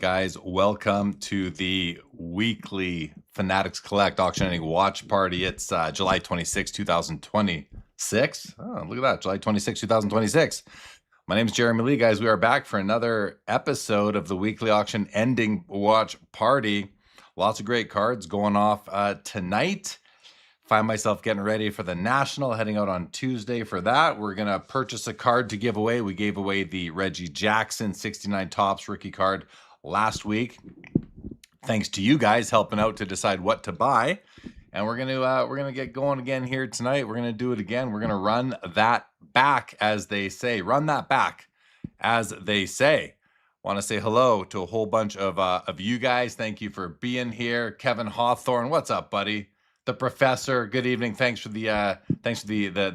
guys? Welcome to the Weekly Fanatics Collect Auction Watch Party. It's July 26, 2026. Oh, look at that, July 26, 2026. My name is Jeremy Lee, guys. We are back for another episode of the Weekly Auction Ending Watch Party. Lots of great cards going off tonight. Find myself getting ready for the National, heading out on Tuesday for that. We're going to purchase a card to give away. We gave away the Reggie Jackson 69 Topps rookie card last week. Thanks to you guys helping out to decide what to buy. And we're going to get going again here tonight. We're going to do it again. We're going to run that back, as they say. Run that back, as they say. Want to say hello to a whole bunch of you guys. Thank you for being here. Kevin Hawthorne, what's up, buddy? The Professor, good evening. Thanks for the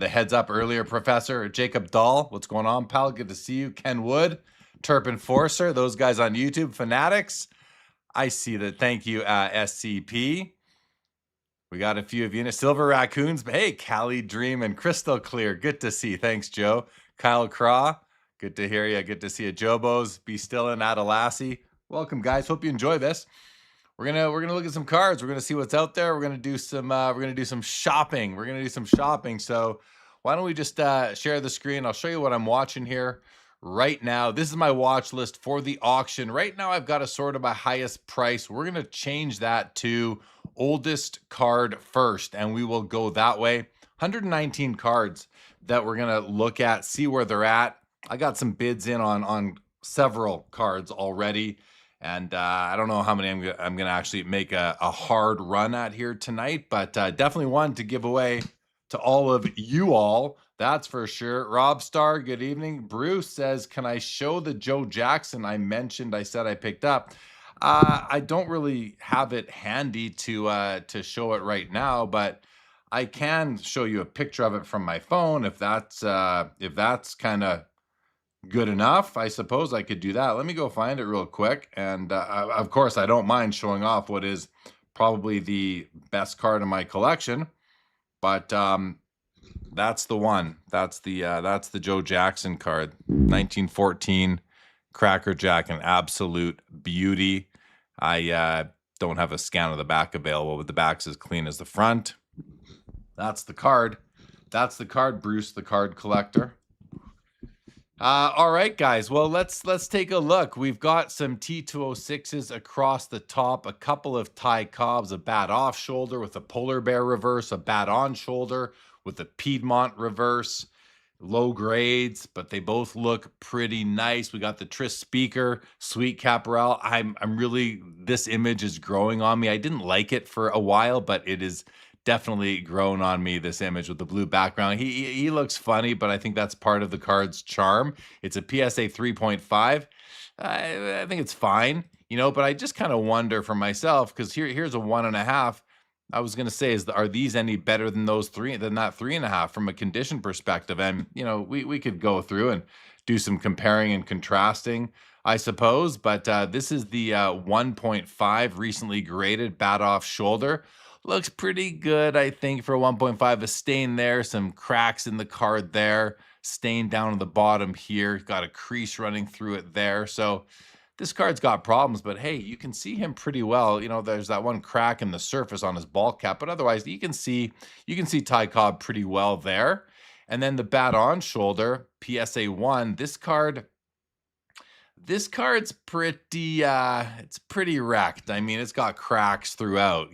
heads up earlier, Professor. Jacob Dahl, what's going on, pal? Good to see you. Ken Wood, Terp Enforcer, those guys on YouTube, Fanatics. I see that. Thank you, SCP. We got a few of you. Silver Raccoons. Hey, Cali Dream and Crystal Clear. Good to see. Thanks, Joe. Kyle Craw. Good to hear you. Good to see you. Jobos. Be still in Adalassi. Welcome, guys. Hope you enjoy this. We're gonna look at some cards. We're gonna see what's out there. We're gonna do some shopping. We're gonna do some shopping. So why don't we just share the screen? I'll show you what I'm watching here right now. This is my watch list for the auction. Right now, I've got a sort of a highest price. We're gonna change that to oldest card first, and we will go that way. 119 cards that we're gonna look at, see where they're at. I got some bids in on several cards already. And I don't know how many I'm going to actually make a hard run at here tonight, but definitely one to give away to all of you all. That's for sure. Rob Starr, good evening. Bruce says, can I show the Joe Jackson I said I picked up? I don't really have it handy to show it right now, but I can show you a picture of it from my phone if that's kind of good enough. I suppose I could do that. Let me go find it real quick. And of course, I don't mind showing off what is probably the best card in my collection. But that's the one. That's the Joe Jackson card, 1914 Cracker Jack, an absolute beauty. I don't have a scan of the back available, but the back's as clean as the front. That's the card. That's the card, Bruce, the card collector. All right, guys. Well, let's take a look. We've got some T206s across the top, a couple of Ty Cobbs, a bat off shoulder with a polar bear reverse, a bat on shoulder with a Piedmont reverse, low grades, but they both look pretty nice. We got the Tris Speaker, Sweet Caporal. I'm really, this image is growing on me. I didn't like it for a while, but it is definitely grown on me, this image with the blue background. He looks funny, but I think that's part of the card's charm. It's a PSA 3.5. I think it's fine, but I just kind of wonder for myself, because here's a 1.5. I was going to say, are these any better than that 3.5 from a condition perspective? And, we could go through and do some comparing and contrasting, I suppose. But this is the 1.5 recently graded bat off shoulder. Looks pretty good, I think, for a 1.5. A stain there, some cracks in the card there, stain down at the bottom here. Got a crease running through it there. So this card's got problems, but hey, you can see him pretty well. There's that one crack in the surface on his ball cap, but otherwise you can see Ty Cobb pretty well there. And then the bat on shoulder, PSA 1. This card's pretty, it's pretty wrecked. I mean, it's got cracks throughout,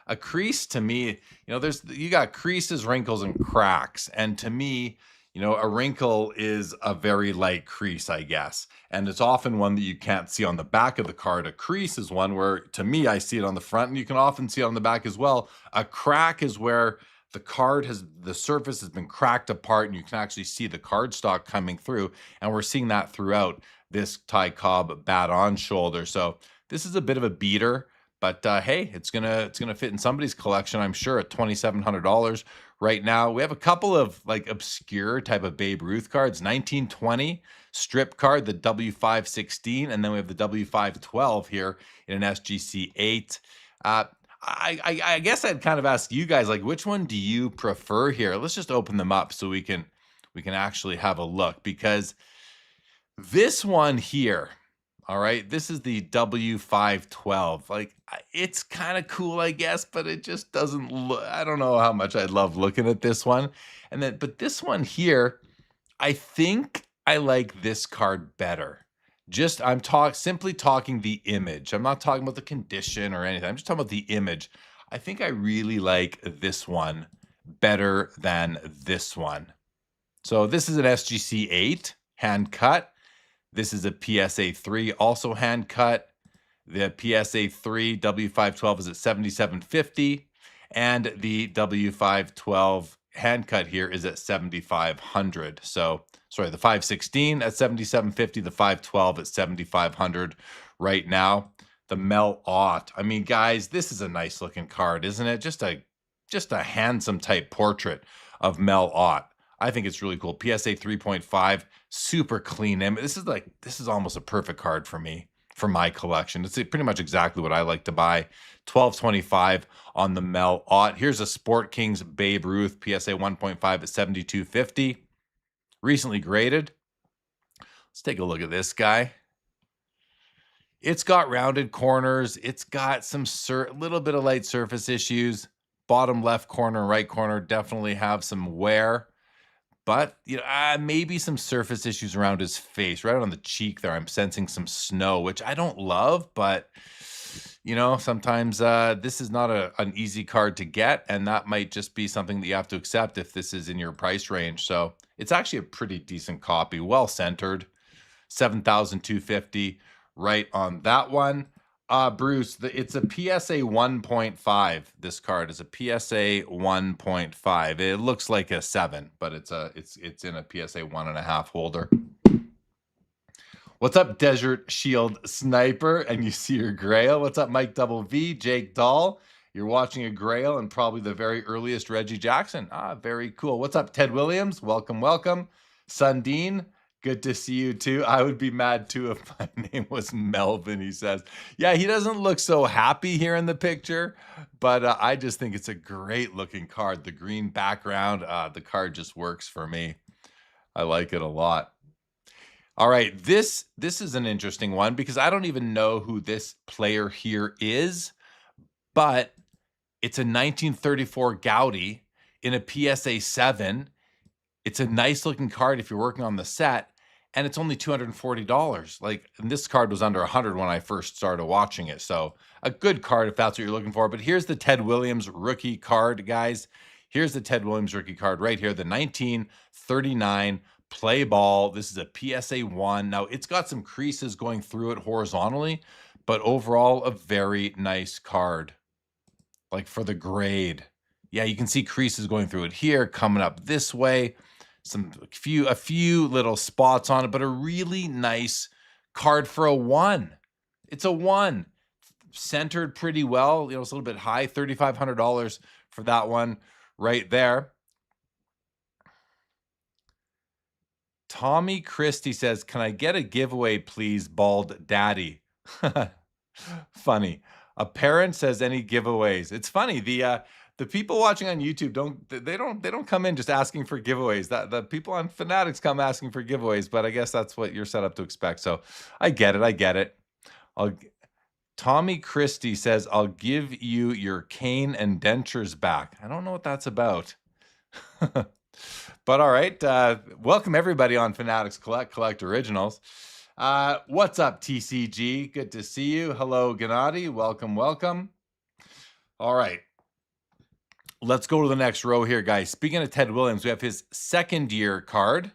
A crease to me, you got creases, wrinkles, and cracks. And to me, a wrinkle is a very light crease, I guess. And it's often one that you can't see on the back of the card. A crease is one where, to me, I see it on the front, and you can often see it on the back as well. A crack is where the surface has been cracked apart, and you can actually see the cardstock coming through. And we're seeing that throughout this Ty Cobb bat on shoulder. So this is a bit of a beater, but hey, it's gonna fit in somebody's collection, I'm sure, at $2,700 right now. We have a couple of obscure type of Babe Ruth cards. 1920 strip card, the W516, and then we have the W512 here in an SGC 8. I guess I'd kind of ask you guys, which one do you prefer here? Let's just open them up so we can actually have a look, because this one here, All right, this is the W512. Like, it's kind of cool, I guess, but it just doesn't look. I don't know how much I love looking at this one. And then, but this one here, I think I like this card better. Just simply talking the image. I'm not talking about the condition or anything. I'm just talking about the image. I think I really like this one better than this one. So this is an SGC 8 hand cut. This is a PSA 3 also hand cut. The PSA 3 W512 is at $7,750, and the W512 hand cut here is at $7,500. So, sorry, the 516 at $7,750, the 512 at $7,500 right now. The Mel Ott. I mean, guys, this is a nice looking card, isn't it? Just a handsome type portrait of Mel Ott. I think it's really cool. PSA 3.5, super clean image. This is almost a perfect card for me, for my collection. It's pretty much exactly what I like to buy. $12.25 on the Mel Ott. Here's a Sport Kings Babe Ruth PSA 1.5 at $72.50. Recently graded. Let's take a look at this guy. It's got rounded corners. It's got some little bit of light surface issues. Bottom left corner and right corner definitely have some wear. But, you know, maybe some surface issues around his face. Right on the cheek there, I'm sensing some snow, which I don't love. But, you know, sometimes this is not an easy card to get. And that might just be something that you have to accept if this is in your price range. So it's actually a pretty decent copy. Well-centered. $7,250 right on that one. Bruce, it's a PSA 1.5. This card is a PSA 1.5. It looks like a 7, but it's in a PSA 1.5 holder. What's up, Desert Shield Sniper? And you see your Grail. What's up, Mike Double V, Jake Dahl? You're watching a Grail and probably the very earliest Reggie Jackson. Very cool. What's up, Ted Williams? Welcome, welcome. Sundin, good to see you too. I would be mad too if my name was Melvin, he says. Yeah, he doesn't look so happy here in the picture, but I just think it's a great looking card. The green background, the card just works for me. I like it a lot. All right, this is an interesting one because I don't even know who this player here is, but it's a 1934 Gaudi in a PSA 7. It's a nice looking card if you're working on the set, and it's only $240. Like, and this card was under $100 when I first started watching it. So a good card if that's what you're looking for. But here's the Ted Williams rookie card, guys. Here's the Ted Williams rookie card right here, the 1939 play ball. This is a PSA 1. Now, it's got some creases going through it horizontally, but overall, a very nice card. Like for the grade. Yeah, you can see creases going through it here, coming up this way. A few little spots on it, but a really nice card for a 1. It's a 1. Centered pretty well. You know, it's a little bit high, $3,500 for that one right there. Tommy Christie says, can I get a giveaway, please, Bald Daddy? Funny. A parent says, any giveaways? It's funny. The people watching on YouTube don't come in just asking for giveaways. The people on Fanatics come asking for giveaways, but I guess that's what you're set up to expect. So I get it. Tommy Christie says, I'll give you your cane and dentures back. I don't know what that's about. But all right, welcome everybody on Fanatics Collect Originals. What's up, TCG? Good to see you. Hello, Gennady. Welcome, welcome. All right, let's go to the next row here, guys. Speaking of Ted Williams, we have his second year card.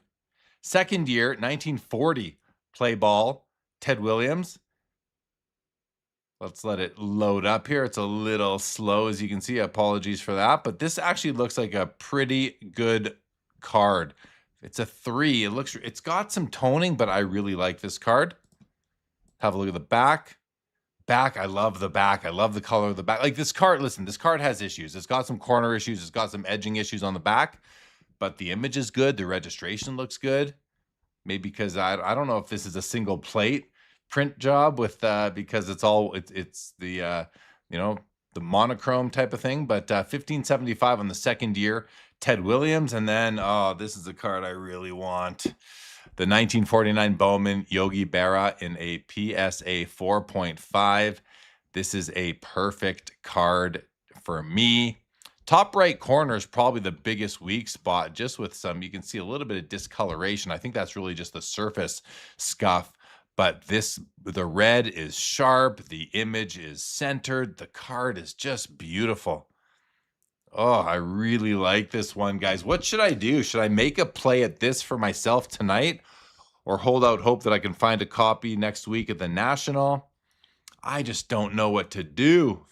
Second year, 1940 play ball, Ted Williams. Let's let it load up here. It's a little slow, as you can see. Apologies for that, but this actually looks like a pretty good card. It's a 3. It's got some toning, but I really like this card. Have a look at the back. I love the back. I love the color of the back. Like this card, listen, this card has issues. It's got some corner issues. It's got some edging issues on the back, but the image is good. The registration looks good. Maybe because I don't know if this is a single plate print job with because it's the you know, the monochrome type of thing, but $1,575 on the second year Ted Williams. And then this is a card I really want, The 1949 Bowman Yogi Berra in a PSA 4.5. This is a perfect card for me. Top right corner is probably the biggest weak spot, just with some, you can see a little bit of discoloration. I think that's really just the surface scuff, but the red is sharp, the image is centered, the card is just beautiful. Oh, I really like this one, guys. What should I do? Should I make a play at this for myself tonight, or hold out hope that I can find a copy next week at the National? I just don't know what to do.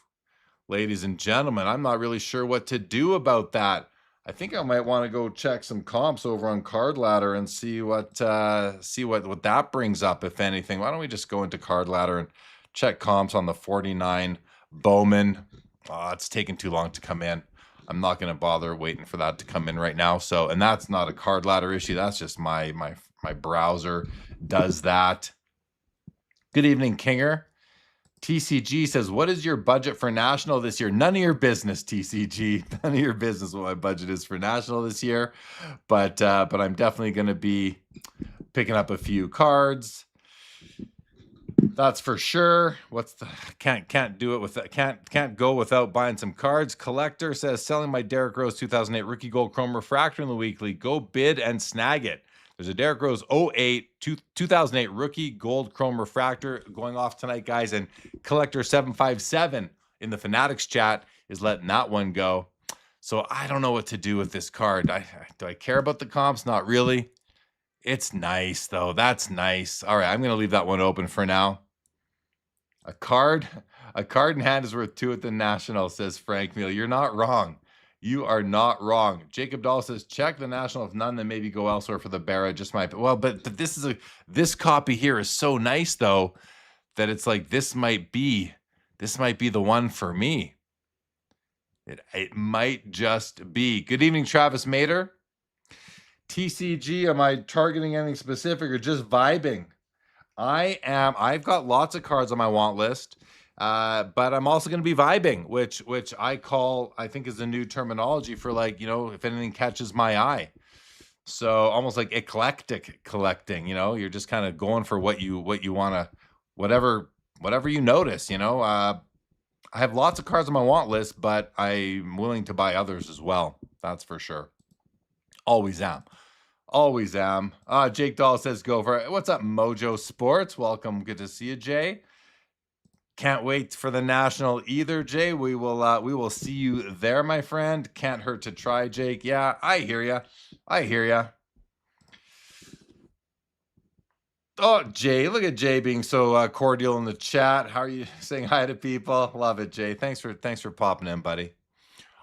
Ladies and gentlemen, I'm not really sure what to do about that. I think I might want to go check some comps over on Card Ladder and see what that brings up, if anything. Why don't we just go into Card Ladder and check comps on the 49 Bowman? Oh, it's taking too long to come in. I'm not going to bother waiting for that to come in right now. So, and that's not a Card Ladder issue. That's just my browser does that. Good evening, Kinger. TCG says, what is your budget for National this year? None of your business, TCG. None of your business what my budget is for National this year. But I'm definitely going to be picking up a few cards. That's for sure. Can't do it with can't go without buying some cards. Collector says, selling my Derrick Rose 2008 rookie gold chrome refractor in the weekly. Go bid and snag it. There's a Derrick Rose 2008 rookie gold chrome refractor going off tonight, guys. And Collector 757 in the Fanatics chat is letting that one go. So I don't know what to do with this card. Do I care about the comps? Not really. It's nice, though. That's nice. All right, I'm going to leave that one open for now. A card in hand is worth 2 at the National, says Frank Neal. You're not wrong. You are not wrong. Jacob Dahl says, check the National. If none, then maybe go elsewhere for the Berra. Just might. Well, but this copy here is so nice, though, that it's like this might be the one for me. It might just be. Good evening, Travis Mater. TCG, am I targeting anything specific or just vibing? I've got lots of cards on my want list. But I'm also going to be vibing, which I think is a new terminology for, like, if anything catches my eye. So almost like eclectic collecting, you're just kind of going for what you want to, whatever you notice, I have lots of cards on my want list, but I'm willing to buy others as well. That's for sure. Always am. Always am. Jake Dahl says, go for it. What's up, Mojo Sports? Welcome. Good to see you, Jay. Can't wait for the National either, Jay. We will see you there, my friend. Can't hurt to try, Jake. Yeah, I hear ya. Oh, Jay, look at Jay being so cordial in the chat. How are you saying hi to people? Love it, Jay. Thanks for popping in, buddy.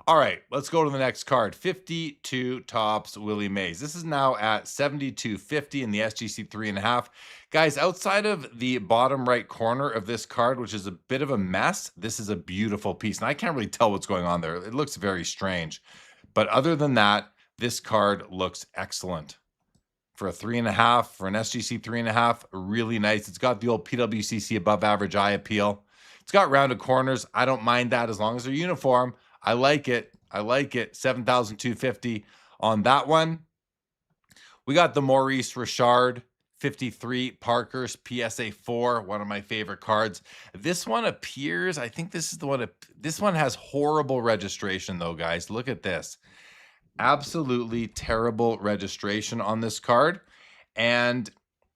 All right, let's go to the next card. 52 Topps Willie Mays. This is now at 72.50 in the SGC 3.5. Guys, outside of the bottom right corner of this card, which is a bit of a mess, this is a beautiful piece. And I can't really tell what's going on there. It looks very strange. But other than that, this card looks excellent. For a 3.5, for an SGC 3.5, really nice. It's got the old PWCC above average eye appeal. It's got rounded corners. I don't mind that as long as they're uniform. I like it. 7,250 on that one. We got the Maurice Richard 53 Parker's PSA 4, one of my favorite cards. This one appears, I think this is the one. This one has horrible registration, though, guys. Look at this. Absolutely terrible registration on this card. And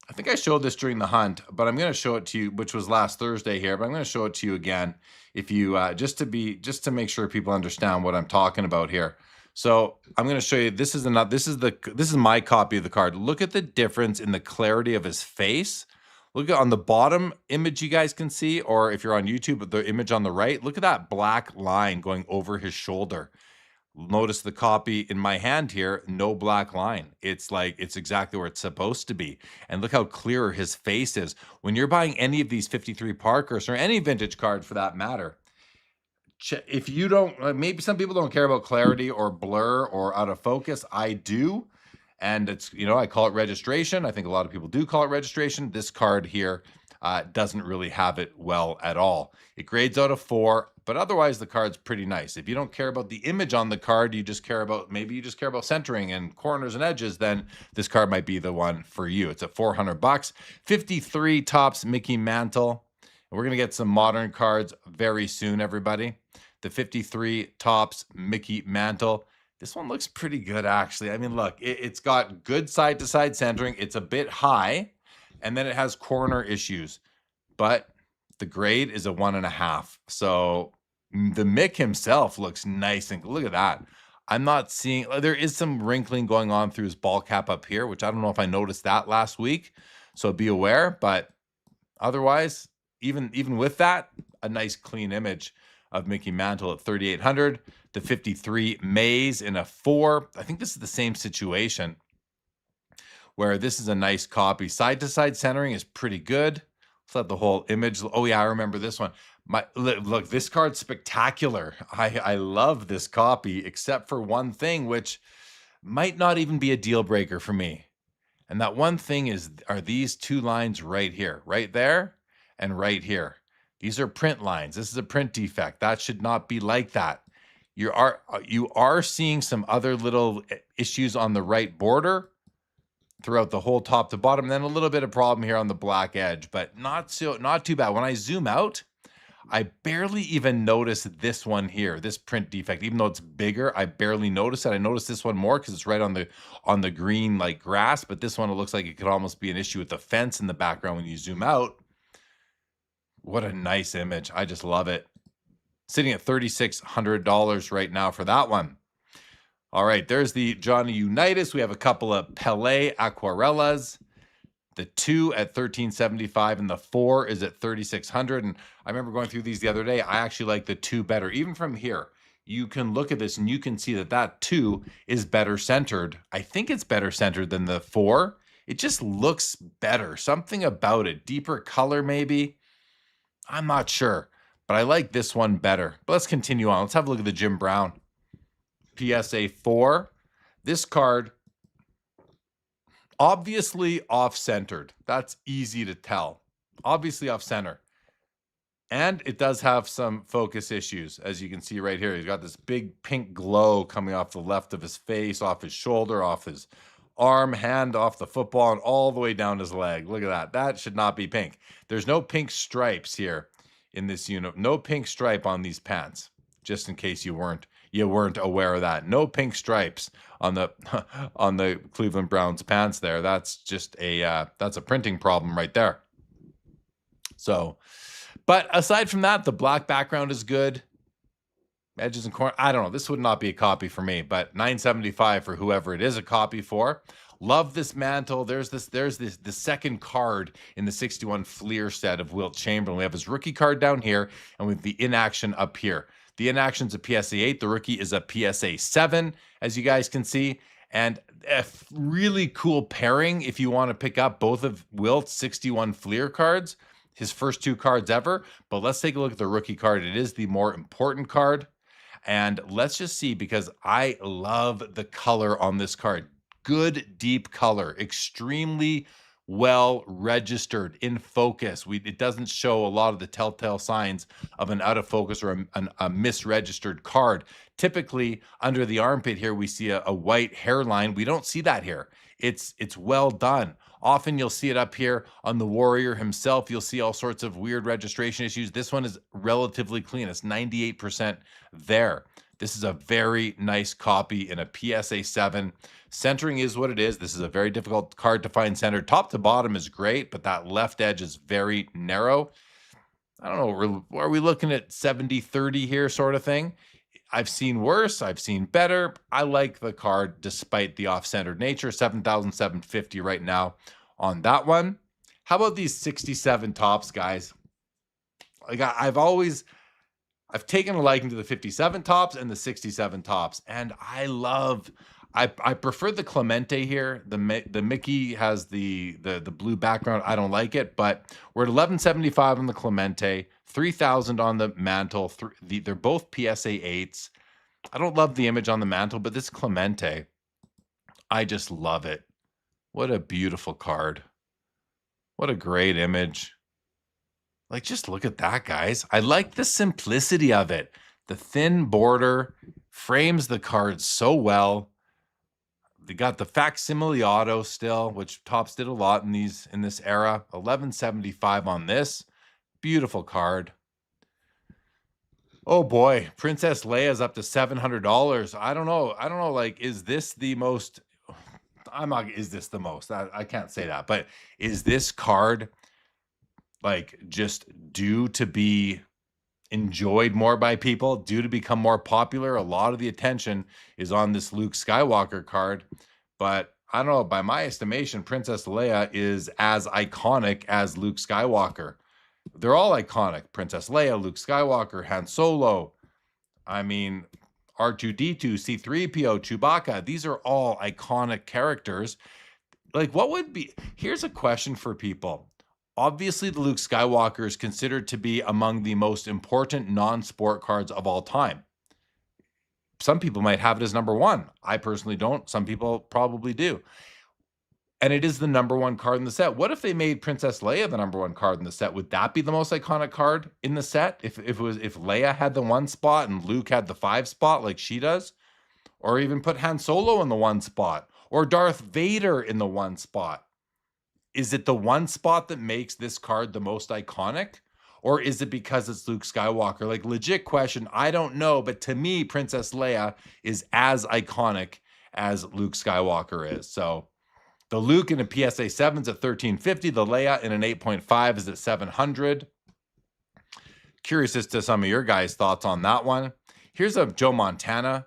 I think I showed this during the hunt, but I'm going to show it to you, which was last Thursday here, but I'm going to show it to you again if you just to make sure people understand what I'm talking about here. So I'm going to show you, this is my copy of the card. Look at the difference in the clarity of his face. Look at on the bottom image you guys can see, or if you're on YouTube, the image on the right, look at that black line going over his shoulder. Notice the copy in my hand here, no black line. It's exactly where it's supposed to be. And look how clear his face is. When you're buying any of these 53 Parkers or any vintage card for that matter, if you don't, maybe some people don't care about clarity or blur or out of focus. I do. And it's, I call it registration. I think a lot of people do call it registration. This card here, doesn't really have it well at all. It grades out a 4, but otherwise the card's pretty nice. If you don't care about the image on the card, you just care about, maybe you just care about centering and corners and edges, then this card might be the one for you. It's at $400. 53 Topps Mickey Mantle. And we're going to get some modern cards very soon, everybody. The 53 Topps Mickey Mantle. This one looks pretty good, actually. I mean, look, it's got good side-to-side centering. It's a bit high, and then it has corner issues. But the grade is a 1.5. So the Mick himself looks nice. And look at that. I'm not seeing, there is some wrinkling going on through his ball cap up here, which I don't know if I noticed that last week. So be aware. But otherwise, even with that, a nice clean image of Mickey Mantle at 3,800. The 53 Maze in a 4. I think this is the same situation where this is a nice copy. Side-to-side centering is pretty good. Let's let the whole image. Oh yeah, I remember this one. Look, this card's spectacular. I love this copy, except for one thing, which might not even be a deal breaker for me. And that one thing are these two lines right here, right there, and right here. These are print lines. This is a print defect. That should not be like that. You are seeing some other little issues on the right border throughout the whole top to bottom. Then a little bit of problem here on the black edge, but not too bad. When I zoom out, I barely even notice this one here, this print defect. Even though it's bigger, I barely notice it. I notice this one more because it's right on the green like grass, but this one, it looks like it could almost be an issue with the fence in the background when you zoom out. What a nice image. I just love it. Sitting at $3,600 right now for that one. All right, there's the Johnny Unitas. We have a couple of Pelé Aquarellas. The 2 at $1,375 and the 4 is at $3,600. And I remember going through these the other day. I actually like the 2 better. Even from here, you can look at this and you can see that 2 is better centered. I think it's better centered than the 4. It just looks better. Something about it. Deeper color maybe. I'm not sure. But I like this one better. But let's continue on. Let's have a look at the Jim Brown PSA 4. This card, obviously off-centered. That's easy to tell. Obviously off-center. And it does have some focus issues, as you can see right here. He's got this big pink glow coming off the left of his face, off his shoulder, off his arm, hand, off the football, and all the way down his leg. Look at that. That should not be pink. There's no pink stripes here in this unit. No pink stripe on these pants, just in case you weren't aware of that. No pink stripes on the on the Cleveland Browns pants there. That's just that's a printing problem right there. So, but aside from that, the black background is good. Edges and corner, I don't know. This would not be a copy for me, but $975 for whoever it is a copy for. Love this mantle. There's the second card in the 61 Fleer set of Wilt Chamberlain. We have his rookie card down here, and we have the inaction up here. The inaction's a PSA 8. The rookie is a PSA 7, as you guys can see. And a really cool pairing if you want to pick up both of Wilt's 61 Fleer cards, his first 2 cards ever. But let's take a look at the rookie card. It is the more important card. And let's just see, because I love the color on this card. Good, deep color, extremely well registered, in focus. It doesn't show a lot of the telltale signs of an out of focus or a misregistered card. Typically, under the armpit here, we see a white hairline. We don't see that here. It's well done. Often you'll see it up here on the Warrior himself. You'll see all sorts of weird registration issues. This one is relatively clean. It's 98% there. This is a very nice copy in a PSA 7. Centering is what it is. This is a very difficult card to find centered. Top to bottom is great, but that left edge is very narrow. I don't know. Are we looking at 70-30 here sort of thing? I've seen worse. I've seen better. I like the card despite the off-centered nature. $7,750 right now on that one. How about these 67 Topps, guys? Like I've taken a liking to the 57 Topps and the 67 Topps, and I prefer the Clemente here. The Mickey has the blue background. I don't like it, but we're at $1,175 on the Clemente, $3,000 on the mantle. They're both PSA 8s. I don't love the image on the mantle, but this Clemente, I just love it. What a beautiful card. What a great image. Like, just look at that, guys. I like the simplicity of it. The thin border frames the card so well. They got the facsimile auto still, which Topps did a lot in this era. 1175 on this. Beautiful card. Oh boy, Princess Leia's up to $700. I don't know. Like, is this the most? I'm not. Is this the most? I can't say that. But is this card like just due to be enjoyed more by people, due to become more popular? A lot of the attention is on this Luke Skywalker card, but I don't know. By my estimation, Princess Leia is as iconic as Luke Skywalker. They're all iconic. Princess Leia, Luke Skywalker, Han Solo. I mean, R2-D2, C3PO, Chewbacca. These are all iconic characters. Like, what would be... Here's a question for people. Obviously, the Luke Skywalker is considered to be among the most important non-sport cards of all time. Some people might have it as number one. I personally don't. Some people probably do. And it is the number one card in the set. What if they made Princess Leia the number one card in the set? Would that be the most iconic card in the set? If Leia had the 1 spot and Luke had the 5 spot like she does? Or even put Han Solo in the 1 spot? Or Darth Vader in the 1 spot? Is it the 1 spot that makes this card the most iconic? Or is it because it's Luke Skywalker? Like, legit question, I don't know. But to me, Princess Leia is as iconic as Luke Skywalker is. So the Luke in a PSA 7 is at $1350. The Leia in an 8.5 is at $700. Curious as to some of your guys' thoughts on that one. Here's a Joe Montana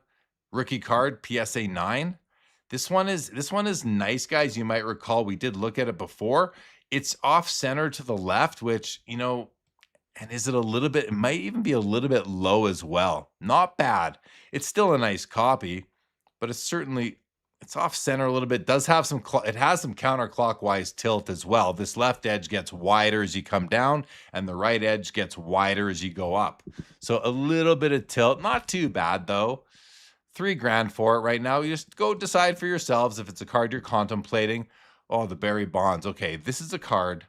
rookie card, PSA 9. This one is nice, guys. You might recall we did look at it before. It's off center to the left, which, you know, and is it a little bit, it might even be a little bit low as well. Not bad. It's still a nice copy, but it's off center a little bit. It has some counterclockwise tilt as well. This left edge gets wider as you come down, and the right edge gets wider as you go up. So a little bit of tilt, not too bad though. $3,000 for it right now. You just go decide for yourselves if it's a card you're contemplating. Oh, the Barry Bonds. Okay, this is a card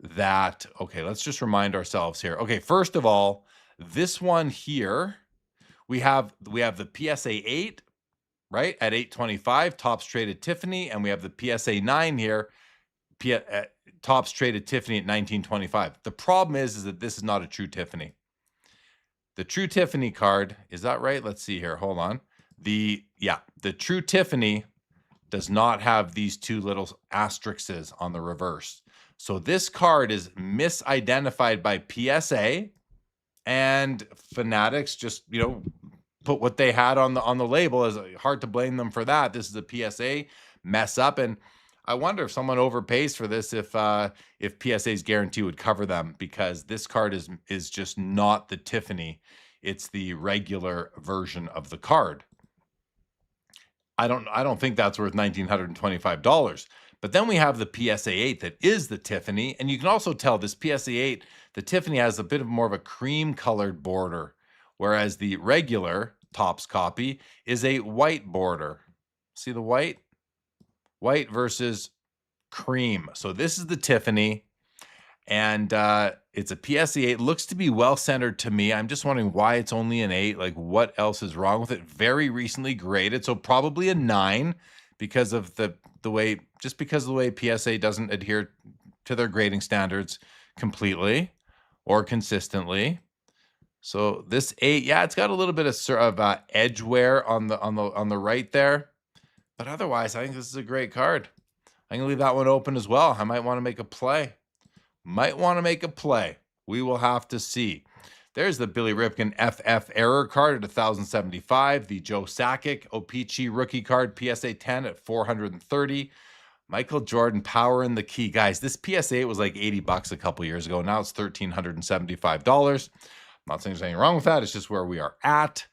that, okay, let's just remind ourselves here. Okay, first of all, this one here, we have the PSA 8, right, at $825, Topps traded Tiffany, and we have the PSA 9 here, Topps traded Tiffany at $1925. The problem is that this is not a true Tiffany. The true Tiffany card, is that right? Let's see here. Hold on. The true Tiffany does not have these two little asterisks on the reverse. So this card is misidentified by PSA, and Fanatics just, you know, put what they had on the label. Is hard to blame them for that. This is a PSA mess up, and I wonder if someone overpays for this, if PSA's guarantee would cover them, because this card is just not the Tiffany. It's the regular version of the card. I don't think that's worth $1,925. But then we have the PSA 8 that is the Tiffany, and you can also tell this PSA 8, the Tiffany has a bit of more of a cream colored border, whereas the regular Topps copy is a white border. See the white? White versus cream. So this is the Tiffany, and it's a PSA 8. Looks to be well-centered to me. I'm just wondering why it's only an 8. Like, what else is wrong with it? Very recently graded, so probably a 9 because of the way PSA doesn't adhere to their grading standards completely or consistently. So this 8, yeah, it's got a little bit of edge wear on the right there. But otherwise, I think this is a great card. I'm going to leave that one open as well. I might want to make a play. We will have to see. There's the Billy Ripken FF Error card at $1,075. The Joe Sakic O-Pee-Chee rookie card PSA 10 at $430. Michael Jordan Power in the Key. Guys, this PSA 8 was like $80 a couple years ago. Now it's $1,375. I'm not saying there's anything wrong with that. It's just where we are at.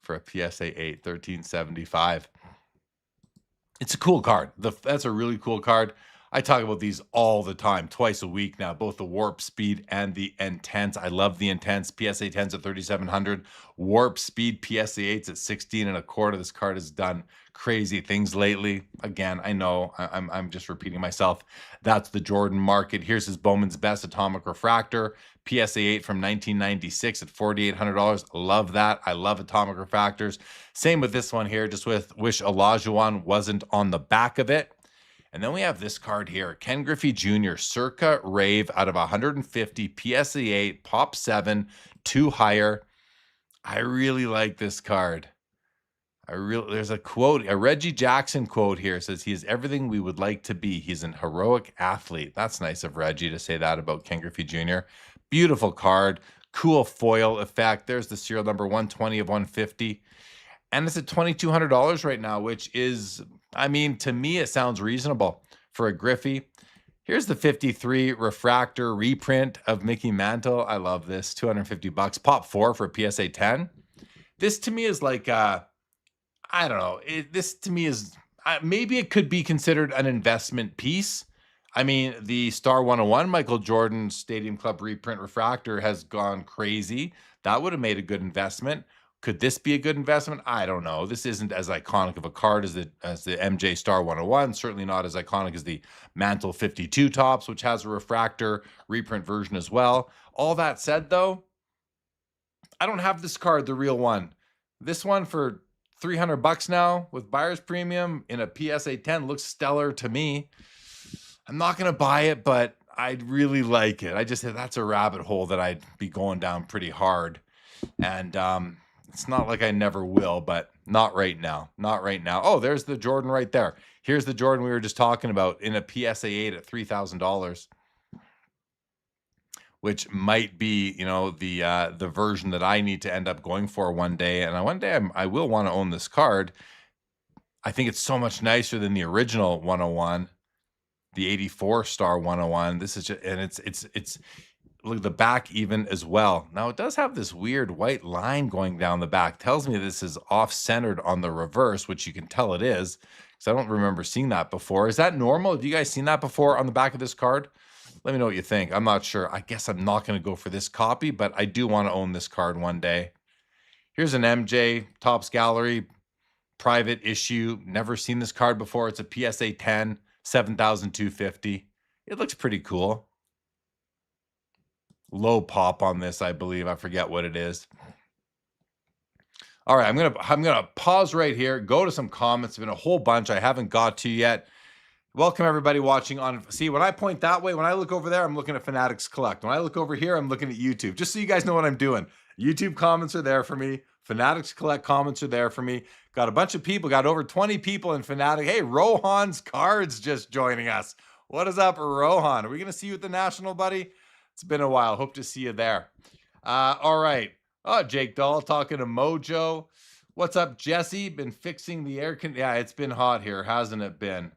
For a PSA 8, $1,375. It's a cool card. That's a really cool card. I talk about these all the time, twice a week now, both the warp speed and the intense. I love the intense. PSA 10s at 3,700. Warp speed PSA 8s at 16 and a quarter. This card has done crazy things lately. Again, I know I'm just repeating myself. That's the Jordan market. Here's his Bowman's Best Atomic Refractor. PSA 8 from 1996 at $4,800. Love that. I love atomic refractors. Same with this one here, just with wish Olajuwon wasn't on the back of it. And then we have this card here, Ken Griffey Jr., Circa Rave out of 150, PSA 8, Pop 7, 2 higher. I really like this card. There's a quote, a Reggie Jackson quote here. It says, he is everything we would like to be. He's an heroic athlete. That's nice of Reggie to say that about Ken Griffey Jr. Beautiful card, cool foil effect. There's the serial number 120 of 150. And it's at $2,200 right now, which is, I mean, to me, it sounds reasonable for a Griffey. Here's the 53 refractor reprint of Mickey Mantle. I love this, 250 bucks. Pop 4 for a PSA 10. This to me is like, I don't know. This to me is, maybe it could be considered an investment piece. I mean, the Star 101 Michael Jordan Stadium Club reprint refractor has gone crazy. That would have made a good investment. Could this be a good investment? I don't know. This isn't as iconic of a card as the MJ Star 101. Certainly not as iconic as the Mantle 52 Tops, which has a refractor reprint version as well. All that said, though, I don't have this card, the real one. This one for 300 bucks now with buyer's premium in a PSA 10 looks stellar to me. I'm not going to buy it, but I really like it. I just said that's a rabbit hole that I'd be going down pretty hard. And it's not like I never will, but not right now. Not right now. Oh, there's the Jordan right there. Here's the Jordan we were just talking about in a PSA 8 at $3,000, which might be, you know, the version that I need to end up going for one day. And one day I will want to own this card. I think it's so much nicer than the original 101, the 84 Star 101. This is just, and it's look at the back even as well. Now it does have this weird white line going down the back. Tells me this is off-centered on the reverse, which you can tell it is, because I don't remember seeing that before. Is that normal? Have you guys seen that before on the back of this card? Let me know what you think. I'm not sure. I guess I'm not going to go for this copy, but I do want to own this card one day. Here's an MJ Topps Gallery private issue. Never seen this card before. It's a PSA 10, 7,250. It looks pretty cool. Low pop on this, I believe. I forget what it is. All right, I'm gonna pause right here, go to some comments. There's been a whole bunch I haven't got to yet. Welcome everybody watching on. See, when I point that way, when I look over there, I'm looking at Fanatics Collect. When I look over here, I'm looking at YouTube. Just so you guys know what I'm doing. YouTube comments are there for me. Fanatics Collect comments are there for me. Got a bunch of people. Got over 20 people in Fanatic. Hey, Rohan's Cards just joining us. What is up, Rohan? Are we gonna see you at the National, buddy? It's been a while. Hope to see you there. All right. Oh, Jake Dahl talking to Mojo. What's up, Jesse? Been fixing the air con. Yeah, it's been hot here, hasn't it been?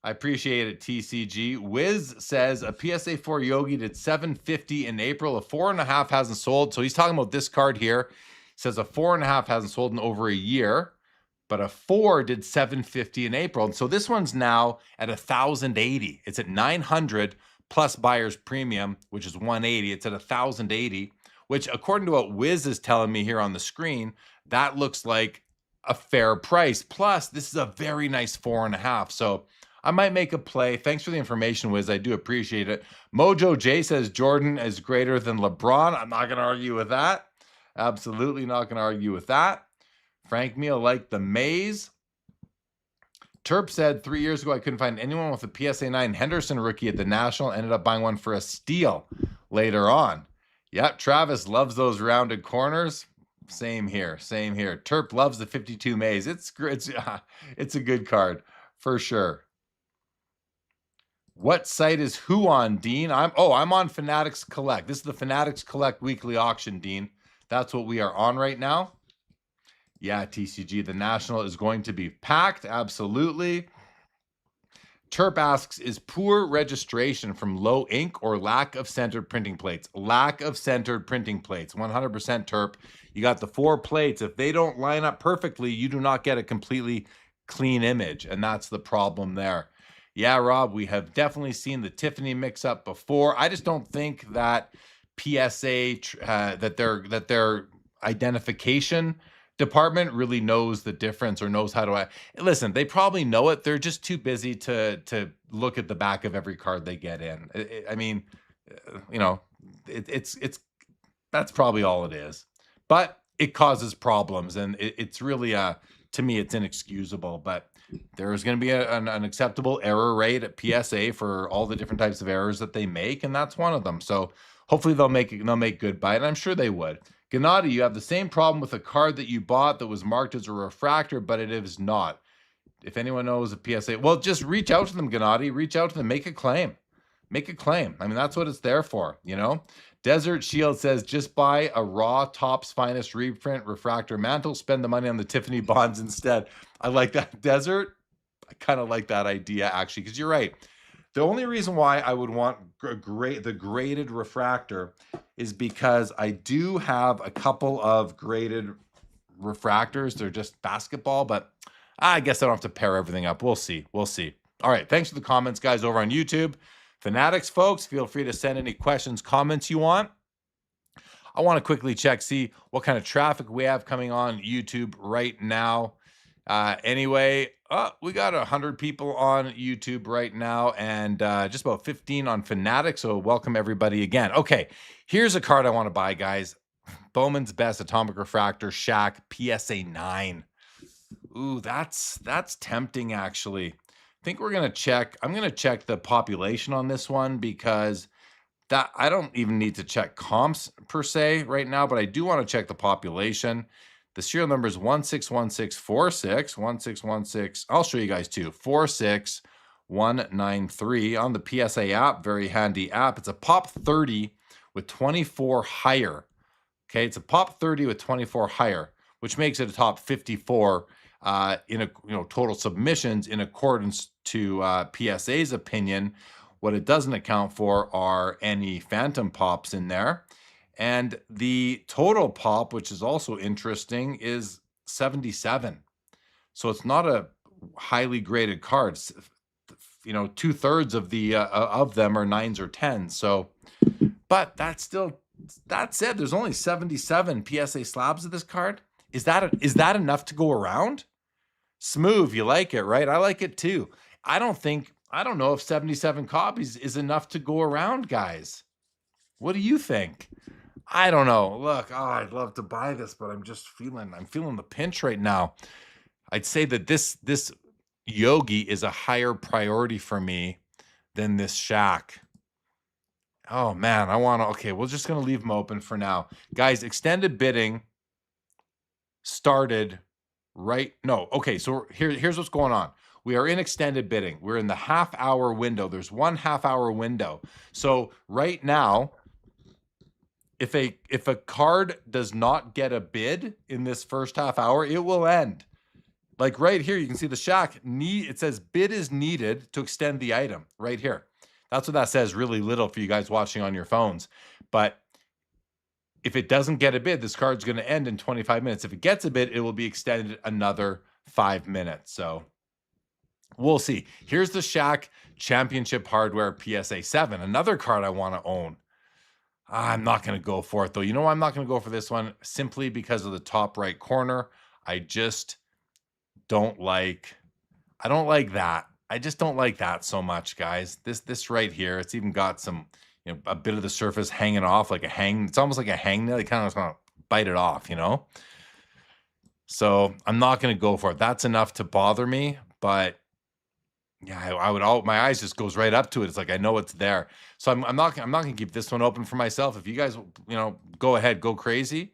I appreciate it, TCG. Wiz says a PSA 4 Yogi did 750 in April. A 4.5 hasn't sold. So he's talking about this card here. He says a 4.5 hasn't sold in over a year, but a 4 did 750 in April. And so this one's now at 1,080. It's at 900 plus buyer's premium, which is 180. It's at 1,080, which according to what Wiz is telling me here on the screen, that looks like a fair price. Plus, this is a very nice 4.5. So I might make a play. Thanks for the information, Wiz. I do appreciate it. Mojo J says Jordan is greater than LeBron. I'm not going to argue with that. Absolutely not going to argue with that. Frank Meal liked the Maze. Terp said 3 years ago, I couldn't find anyone with a PSA 9 Henderson rookie at the National. Ended up buying one for a steal later on. Yep, Travis loves those rounded corners. Same here, same here. Terp loves the 52 Maze. It's a good card for sure. What site is who on, Dean? I'm on Fanatics Collect. This is the Fanatics Collect weekly auction, Dean. That's what we are on right now. Yeah, TCG, the National is going to be packed. Absolutely. Terp asks, is poor registration from low ink or lack of centered printing plates? Lack of centered printing plates. 100% Terp. You got the 4 plates. If they don't line up perfectly, you do not get a completely clean image. And that's the problem there. Yeah, Rob, we have definitely seen the Tiffany mix-up before. I just don't think that PSA that their identification department really knows the difference or knows how to. Listen, they probably know it. They're just too busy to look at the back of every card they get in. I mean, you know, it's that's probably all it is. But it causes problems, and it's really to me, it's inexcusable. But there is going to be an acceptable error rate at PSA for all the different types of errors that they make, and that's one of them. So hopefully they'll make good by it. And I'm sure they would. Gennady, you have the same problem with a card that you bought that was marked as a refractor, but it is not. If anyone knows a PSA, well, just reach out to them, Gennady. Reach out to them. Make a claim. Make a claim. I mean, that's what it's there for, you know? Desert Shield says, just buy a raw Topps Finest reprint refractor mantle. Spend the money on the Tiffany bonds instead. I like that. Desert, I kind of like that idea, actually, because you're right. The only reason why I would want the graded refractor is because I do have a couple of graded refractors. They're just basketball, but I guess I don't have to pair everything up. We'll see. We'll see. All right. Thanks for the comments, guys, over on YouTube. Fanatics, folks, feel free to send any questions, comments you want. I want to quickly check, see what kind of traffic we have coming on YouTube right now. Anyway, we got 100 people on YouTube right now and just about 15 on Fanatics. So welcome everybody again. Okay, here's a card I want to buy, guys. Bowman's Best Atomic Refractor Shaq PSA 9. Ooh, that's tempting, actually. I think we're going to check. I'm going to check the population on this one because that I don't even need to check comps per se right now, but I do want to check the population. The serial number is 161646, 1616. I'll show you guys too. 46193 on the PSA app. Very handy app. It's a pop 30 with 24 higher. Okay, it's a pop 30 with 24 higher, which makes it a top 54 in total submissions in accordance to PSA's opinion. What it doesn't account for are any phantom pops in there. And the total pop, which is also interesting, is 77. So it's not a highly graded card. 2/3 of the of them are 9s or 10s. So, but that said, there's only 77 PSA slabs of this card. Is that enough to go around? Smooth, you like it, right? I like it too. I don't know if 77 copies is enough to go around, guys. What do you think? I don't know. Look, I'd love to buy this, but I'm feeling the pinch right now. I'd say that this Yogi is a higher priority for me than this Shaq. Oh man, okay, we're just gonna leave them open for now. Guys, extended bidding started so here's what's going on. We are in extended bidding. We're in the half-hour window. There's one half-hour window. So right now, if a card does not get a bid in this first half hour, it will end. Like right here, you can see the Shaq it says bid is needed to extend the item right here. That's what that says, really little for you guys watching on your phones. But if it doesn't get a bid, this card's going to end in 25 minutes. If it gets a bid, it will be extended another 5 minutes. So we'll see. Here's the Shaq Championship Hardware PSA 7, another card I want to own. I'm not going to go for it, though. You know why I'm not going to go for this one? Simply because of the top right corner. I just don't like that. I just don't like that so much, guys. This right here, it's even got some, a bit of the surface hanging off like a hang. It's almost like a hangnail. You kind of want to bite it off, So I'm not going to go for it. That's enough to bother me. But yeah, my eyes just goes right up to it. It's like I know it's there. So I'm not going to keep this one open for myself. If you guys, go ahead, go crazy.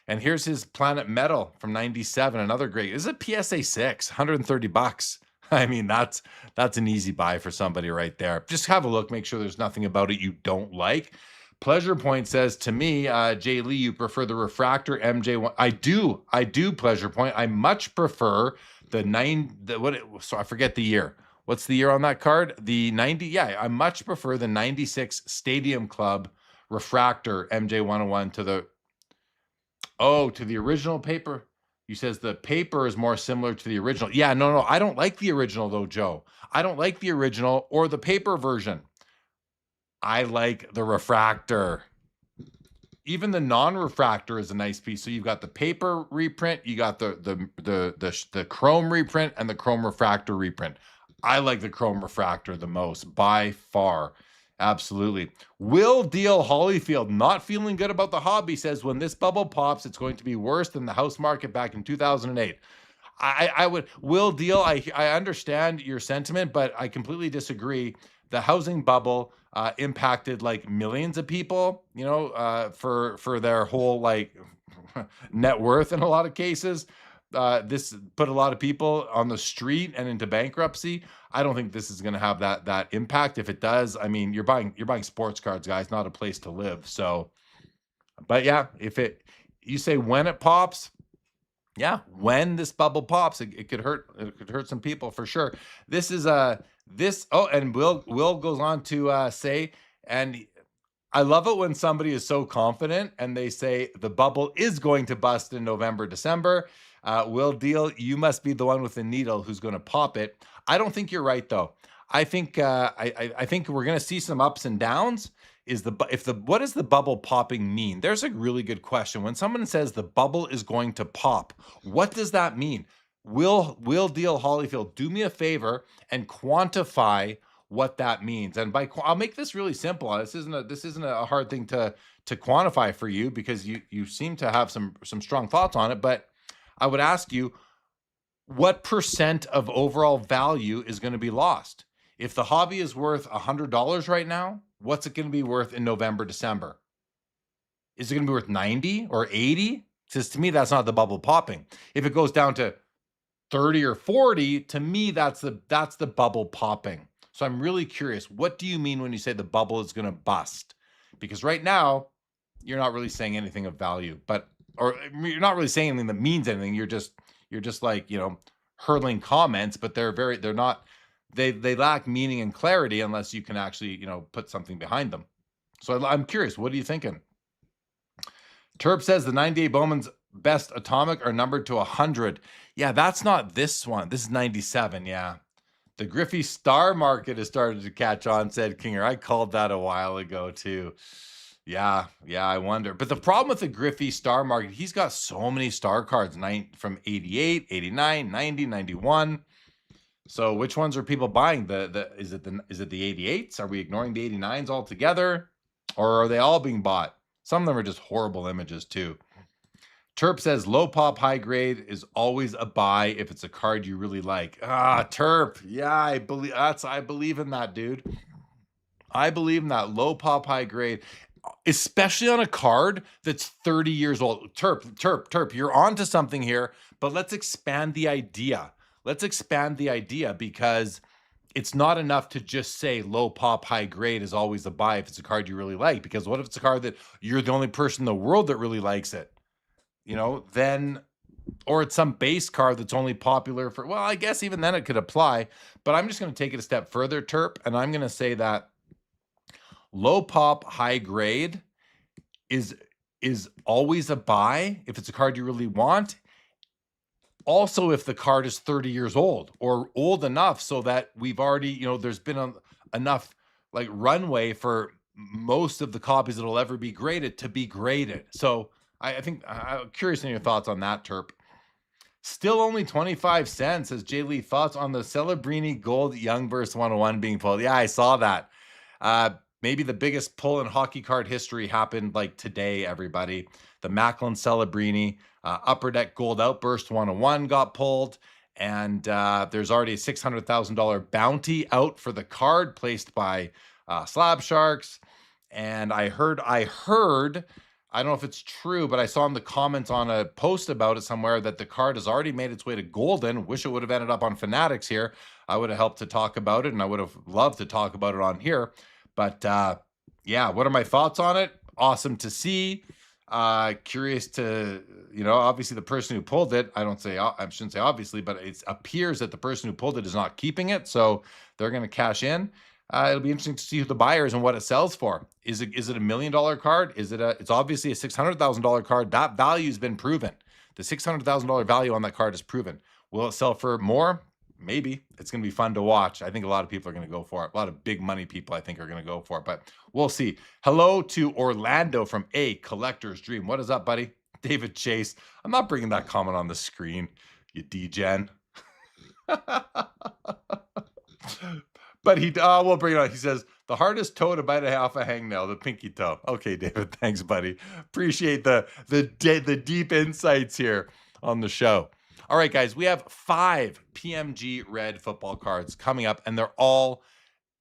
And here's his Planet Metal from 97, another great. This is a PSA 6, $130. I mean, that's an easy buy for somebody right there. Just have a look, make sure there's nothing about it you don't like. Pleasure Point says, to me, Jay Lee, you prefer the refractor MJ1. I do, Pleasure Point. I much prefer I forget the year. What's the year on that card? The 90, yeah, I much prefer the 96 Stadium Club refractor MJ101 to the original paper. You says the paper is more similar to the original. Yeah, no, I don't like the original though, Joe. I don't like the original or the paper version. I like the refractor. Even the non-refractor is a nice piece. So you've got the paper reprint, you got the chrome reprint, and the chrome refractor reprint. I like the chrome refractor the most by far. Absolutely. Will Deal Hollyfield, not feeling good about the hobby, says when this bubble pops, it's going to be worse than the house market back in 2008. I would, Will Deal, I understand your sentiment, but I completely disagree. The housing bubble impacted like millions of people, you know, for their whole like net worth in a lot of cases. This put a lot of people on the street and into bankruptcy. I don't think this is going to have that impact. If it does, I mean, you're buying sports cards, guys, not a place to live. So, but yeah, you say when it pops, yeah, when this bubble pops, it could hurt. It could hurt some people for sure. This is this. Oh, and Will goes on to say, and I love it when somebody is so confident and they say the bubble is going to bust in November, December. Will Deal, you must be the one with the needle who's going to pop it. I don't think you're right though. I think I think we're going to see some ups and downs. What does the bubble popping mean? There's a really good question. When someone says the bubble is going to pop, what does that mean? Will Deal Hollyfield, do me a favor and quantify what that means. And I'll make this really simple. This isn't a hard thing to quantify for you because you seem to have some strong thoughts on it. But I would ask you, what percent of overall value is going to be lost? If the hobby is worth $100 right now, what's it going to be worth in November, December? Is it going to be worth 90 or 80? Because to me, that's not the bubble popping. If it goes down to 30 or 40, to me, that's the bubble popping. So I'm really curious, what do you mean when you say the bubble is going to bust? Because right now, you're not really saying anything of value, or you're not really saying anything that means anything. You're just like, you know, hurling comments, but they lack meaning and clarity unless you can actually, you know, put something behind them. So I'm curious, what are you thinking? Terp says the 98 Bowman's best atomic are numbered to 100. Yeah, that's not this one. This is 97. Yeah. The Griffey Star Market has started to catch on, said Kinger. I called that a while ago too. Yeah, I wonder. But the problem with the Griffey Star Market, he's got so many star cards from 88, 89, 90, 91. So which ones are people buying? Is it the 88s? Are we ignoring the 89s altogether? Or are they all being bought? Some of them are just horrible images too. Terp says low pop, high grade is always a buy if it's a card you really like. Terp. Yeah, I believe in that, dude. I believe in that low pop, high grade, especially on a card that's 30 years old. Terp, you're onto something here, but let's expand the idea. Because it's not enough to just say low pop, high grade is always a buy if it's a card you really like. Because what if it's a card that you're the only person in the world that really likes it? You know, or it's some base card that's only popular for, well, I guess even then it could apply. But I'm just going to take it a step further, Terp, and I'm going to say that low pop, high grade is always a buy if it's a card you really want. Also, if the card is 30 years old or old enough so that we've already, you know, there's been enough like runway for most of the copies that'll ever be graded to be graded. So I think I'm curious on your thoughts on that, Terp. Still only 25 cents, says Jay Lee. Thoughts on the Celebrini Gold Youngverse 101 being pulled? Yeah, I saw that. Maybe the biggest pull in hockey card history happened like today, everybody. The Macklin Celebrini Upper Deck Gold Outburst 101 got pulled. And there's already a $600,000 bounty out for the card placed by Slab Sharks. And I heard, I don't know if it's true, but I saw in the comments on a post about it somewhere that the card has already made its way to Golden. Wish it would have ended up on Fanatics here. I would have helped to talk about it, and I would have loved to talk about it on here. But yeah, what are my thoughts on it? Awesome to see. Curious to, you know, obviously the person who pulled it, I shouldn't say obviously, but it appears that the person who pulled it is not keeping it. So they're going to cash in. It'll be interesting to see who the buyer is and what it sells for. Is it $1 million card? It's obviously a $600,000 card. That value has been proven. The $600,000 value on that card is proven. Will it sell for more? Maybe. It's going to be fun to watch. I think a lot of people are going to go for it. A lot of big money people, I think, are going to go for it, but we'll see. Hello to Orlando from A Collector's Dream. What is up, buddy? David Chase. I'm not bringing that comment on the screen, you degen. But we'll bring it on. He says, the hardest toe to bite off a hangnail, the pinky toe. Okay, David, thanks, buddy. Appreciate the deep insights here on the show. All right, guys, we have 5 PMG red football cards coming up, and they're all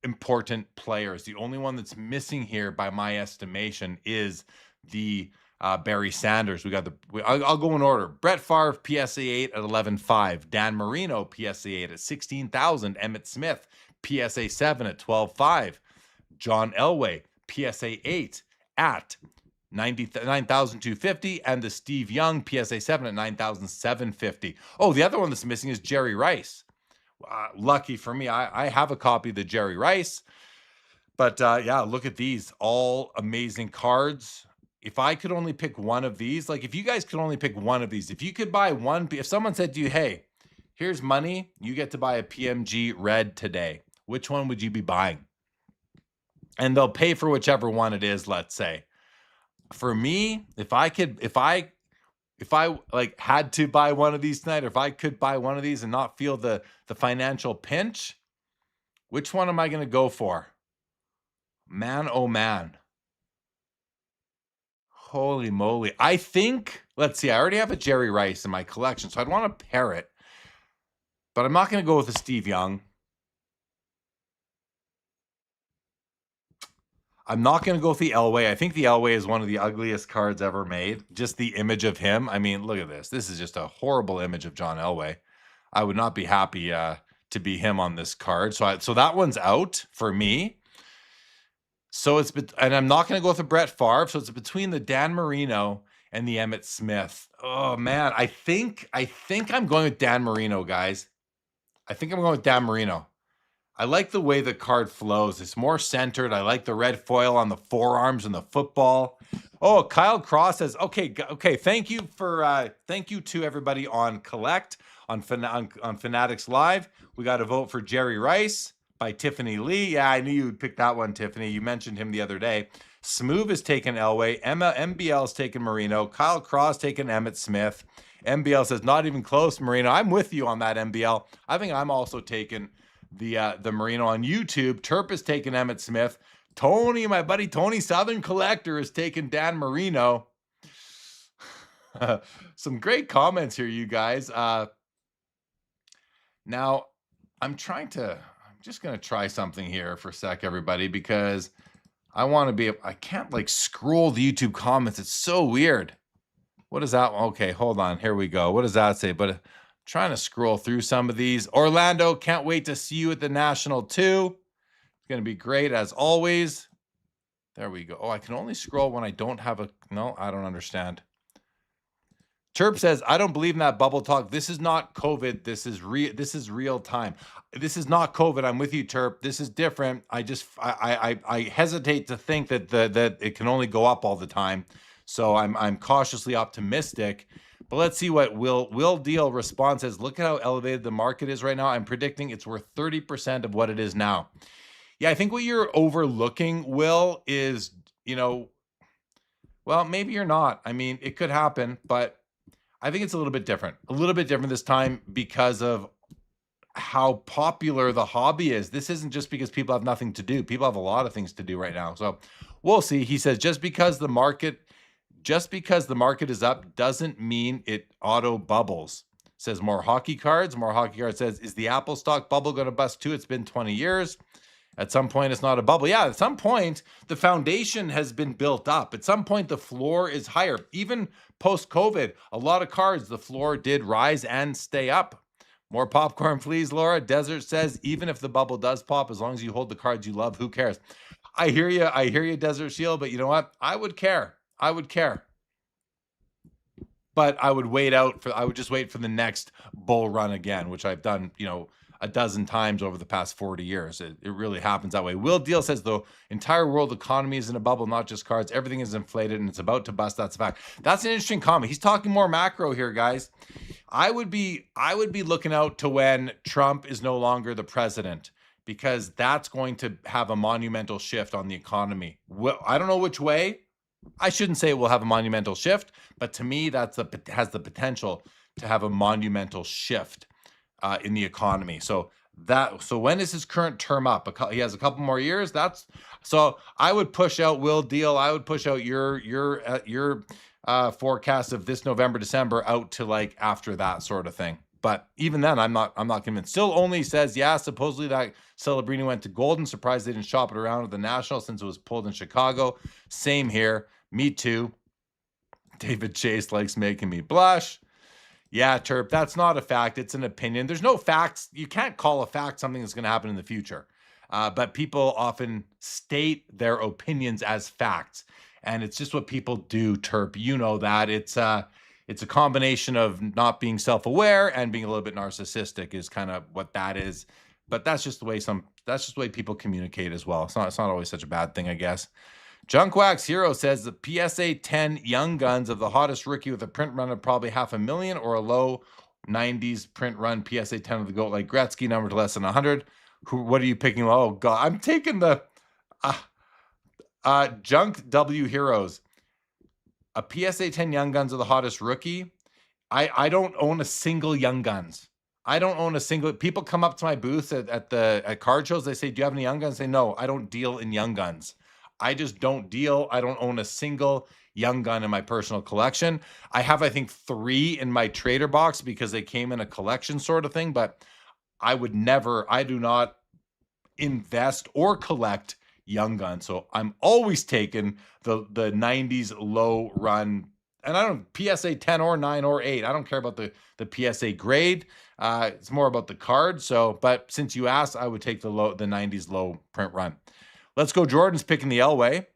important players. The only one that's missing here, by my estimation, is the Barry Sanders. I'll go in order. Brett Favre, PSA 8 at 11.5. Dan Marino, PSA 8 at 16,000. Emmitt Smith, PSA 7 at 12.5. John Elway, PSA 8 at 9,250, and the Steve Young PSA 7 at 9,750. Oh, the other one that's missing is Jerry Rice. Lucky for me, I have a copy of the Jerry Rice. But yeah, look at these. All amazing cards. If I could only pick one of these, like if you guys could only pick one of these, if you could buy one, if someone said to you, hey, here's money, you get to buy a PMG red today, which one would you be buying? And they'll pay for whichever one it is, let's say. For me, if I like had to buy one of these tonight, or if I could buy one of these and not feel the financial pinch, which one am I going to go for? Man, oh man. Holy moly. I think, let's see, I already have a Jerry Rice in my collection, so I'd want to pair it. But I'm not going to go with a Steve Young. I'm not going to go with the Elway. I think the Elway is one of the ugliest cards ever made. Just the image of him. I mean, look at this. This is just a horrible image of John Elway. I would not be happy to be him on this card. So that one's out for me. So and I'm not going to go with the Brett Favre. So it's between the Dan Marino and the Emmitt Smith. Oh man, I think I'm going with Dan Marino, guys. I think I'm going with Dan Marino. I like the way the card flows. It's more centered. I like the red foil on the forearms and the football. Oh, Kyle Cross says, okay. Thank you to everybody on Collect on Fanatics Live. We got a vote for Jerry Rice by Tiffany Lee. Yeah, I knew you would pick that one, Tiffany. You mentioned him the other day. Smoove has taken Elway. MBL's taken Marino. Kyle Cross taken Emmitt Smith. MBL says, not even close, Marino. I'm with you on that, MBL. I think I'm also taking the Marino on YouTube. Terp has taken Emmitt Smith. Tony, my buddy Tony Southern Collector, has taken Dan Marino. Some great comments here, you guys. Now, I'm just going to try something here for a sec, everybody, because I can't like scroll the YouTube comments. It's so weird. What is that? Okay, hold on. Here we go. What does that say? But trying to scroll through some of these. Orlando, can't wait to see you at the National too. It's going to be great as always. There we go. Oh, I can only scroll when I don't have no, I don't understand. Terp says, I don't believe in that bubble talk. This is not COVID. This is real time. This is not COVID. I'm with you, Terp. This is different. I hesitate to think that it can only go up all the time. So I'm cautiously optimistic. But let's see what Will Deal response says. Look at how elevated the market is right now. I'm predicting it's worth 30% of what it is now. Yeah, I think what you're overlooking, Will, is, well, maybe you're not. I mean, it could happen, but I think it's a little bit different. A little bit different this time because of how popular the hobby is. This isn't just because people have nothing to do. People have a lot of things to do right now. So we'll see. He says, just because the market is up doesn't mean it auto bubbles. Says more hockey cards. More hockey cards says, is the Apple stock bubble going to bust too? It's been 20 years. At some point, it's not a bubble. Yeah, at some point, the foundation has been built up. At some point, the floor is higher. Even post-COVID, a lot of cards, the floor did rise and stay up. More popcorn, please, Laura. Desert says, even if the bubble does pop, as long as you hold the cards you love, who cares? I hear you, Desert Shield, but you know what? I would care. But I would just wait for the next bull run again, which I've done, a dozen times over the past 40 years. It really happens that way. Will Deal says the entire world economy is in a bubble, not just cards. Everything is inflated and it's about to bust. That's a fact. That's an interesting comment. He's talking more macro here, guys. I would be looking out to when Trump is no longer the president, because that's going to have a monumental shift on the economy. Well, I don't know which way. I shouldn't say it will have a monumental shift, but to me, has the potential to have a monumental shift in the economy. So when is his current term up? He has a couple more years. So I would push out Will Deal. I would push out your forecast of this November, December out to like after that sort of thing. But even then, I'm not convinced. Still only says, yeah, supposedly that Celebrini went to Golden. Surprised they didn't shop it around with the National since it was pulled in Chicago. Same here. Me too. David Chase likes making me blush. Yeah, Terp, that's not a fact. It's an opinion. There's no facts. You can't call a fact something that's going to happen in the future. But people often state their opinions as facts. And it's just what people do, Terp. You know that. It's a combination of not being self-aware and being a little bit narcissistic is kind of what that is. But that's just the way people communicate as well. It's not always such a bad thing, I guess. Junkwax Hero says the PSA 10 Young Guns of the hottest rookie with a print run of probably $500,000 or a low 90s print run PSA 10 of the GOAT like Gretzky, number to less than 100. What are you picking? Oh, God. I'm taking the Junk W Heroes. A PSA 10 Young Guns of the hottest rookie. I don't own a single Young Guns. I don't own a single. People come up to my booth at card shows. They say, do you have any Young Guns? I say, no, I don't deal in Young Guns. I just don't deal. I don't own a single Young Gun in my personal collection. I have, I think, 3 in my trader box because they came in a collection sort of thing, but I do not invest or collect Young Gun. So I'm always taking the 90s low run, and I don't PSA 10 or 9 or 8. I don't care about the PSA grade. It's more about the card. So, but since you asked, I would take the 90s low print run. Let's go. Jordan's picking the Elway.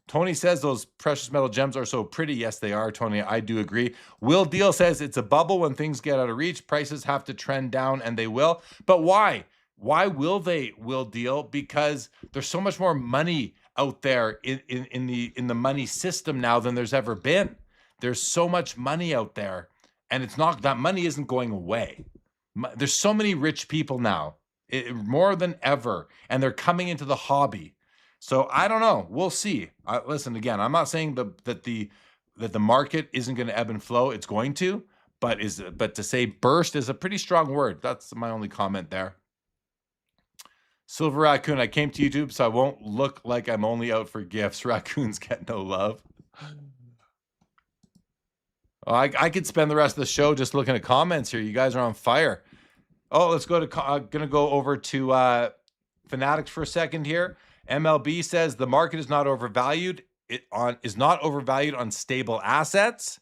Tony says those precious metal gems are so pretty. Yes, they are, Tony. I do agree. Will Deal says it's a bubble when things get out of reach. Prices have to trend down, and they will. But why? Why will they, Will Deal? Because there's so much more money out there in the money system now than there's ever been. There's so much money out there, and that money isn't going away. There's so many rich people now, more than ever, and they're coming into the hobby. So I don't know. We'll see. Listen, again, I'm not saying that the market isn't going to ebb and flow. It's going to, but to say burst is a pretty strong word. That's my only comment there. Silver Raccoon, I came to YouTube so I won't look like I'm only out for gifts. Raccoons get no love. Oh, I could spend the rest of the show just looking at comments here. You guys are on fire. Oh, let's go to gonna go over to Fanatics for a second here. MLB says the market is not overvalued. Is not overvalued on stable assets.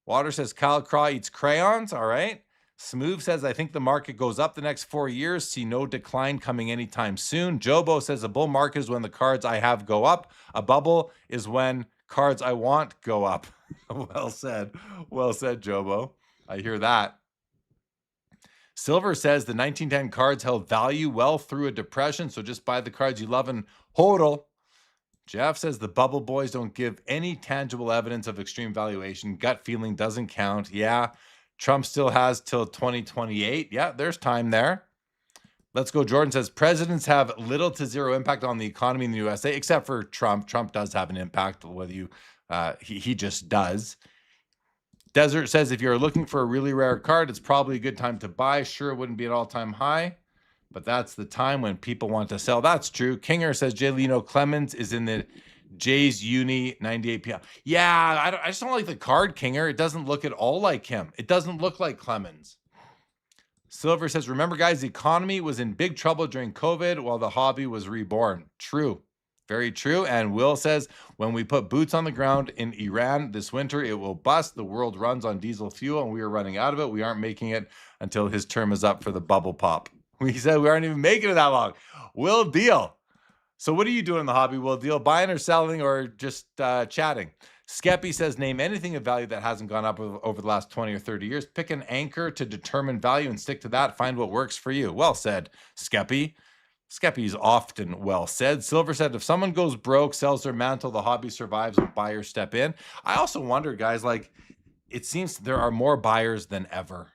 Water says Kyle Craw eats crayons. All right. Smooth says I think the market goes up the next 4 years. See no decline coming anytime soon. Jobo says a bull market is when the cards I have go up. A bubble is when cards I want go up. Well said. Well said, Jobo. I hear that. Silver says the 1910 cards held value well through a depression, so just buy the cards you love and hodl. Jeff says the bubble boys don't give any tangible evidence of extreme valuation. Gut feeling doesn't count. Yeah, Trump still has till 2028. Yeah, there's time there. Let's go. Jordan says presidents have little to zero impact on the economy in the USA, except for Trump. Trump does have an impact, whether he just does. Desert says if you're looking for a really rare card, it's probably a good time to buy. Sure, it wouldn't be an all-time high, but that's the time when people want to sell. That's true. Kinger says J. Leno Clemens is in the Jays Uni 98 PL. Yeah, I just don't like the card, Kinger. It doesn't look at all like him. It doesn't look like Clemens. Silver says, remember, guys, the economy was in big trouble during COVID while the hobby was reborn. True. Very true. And Will says, when we put boots on the ground in Iran this winter, it will bust. The world runs on diesel fuel, and we are running out of it. We aren't making it until his term is up for the bubble pop. We said we aren't even making it that long. Will Deal. So what are you doing in the hobby, Will Deal? Buying or selling or just chatting? Skeppy says, name anything of value that hasn't gone up over the last 20 or 30 years. Pick an anchor to determine value and stick to that. Find what works for you. Well said, Skeppy. Skeppy is often well said. Silver said, if someone goes broke, sells their mantle, the hobby survives and buyers step in. I also wonder, guys, like, it seems there are more buyers than ever.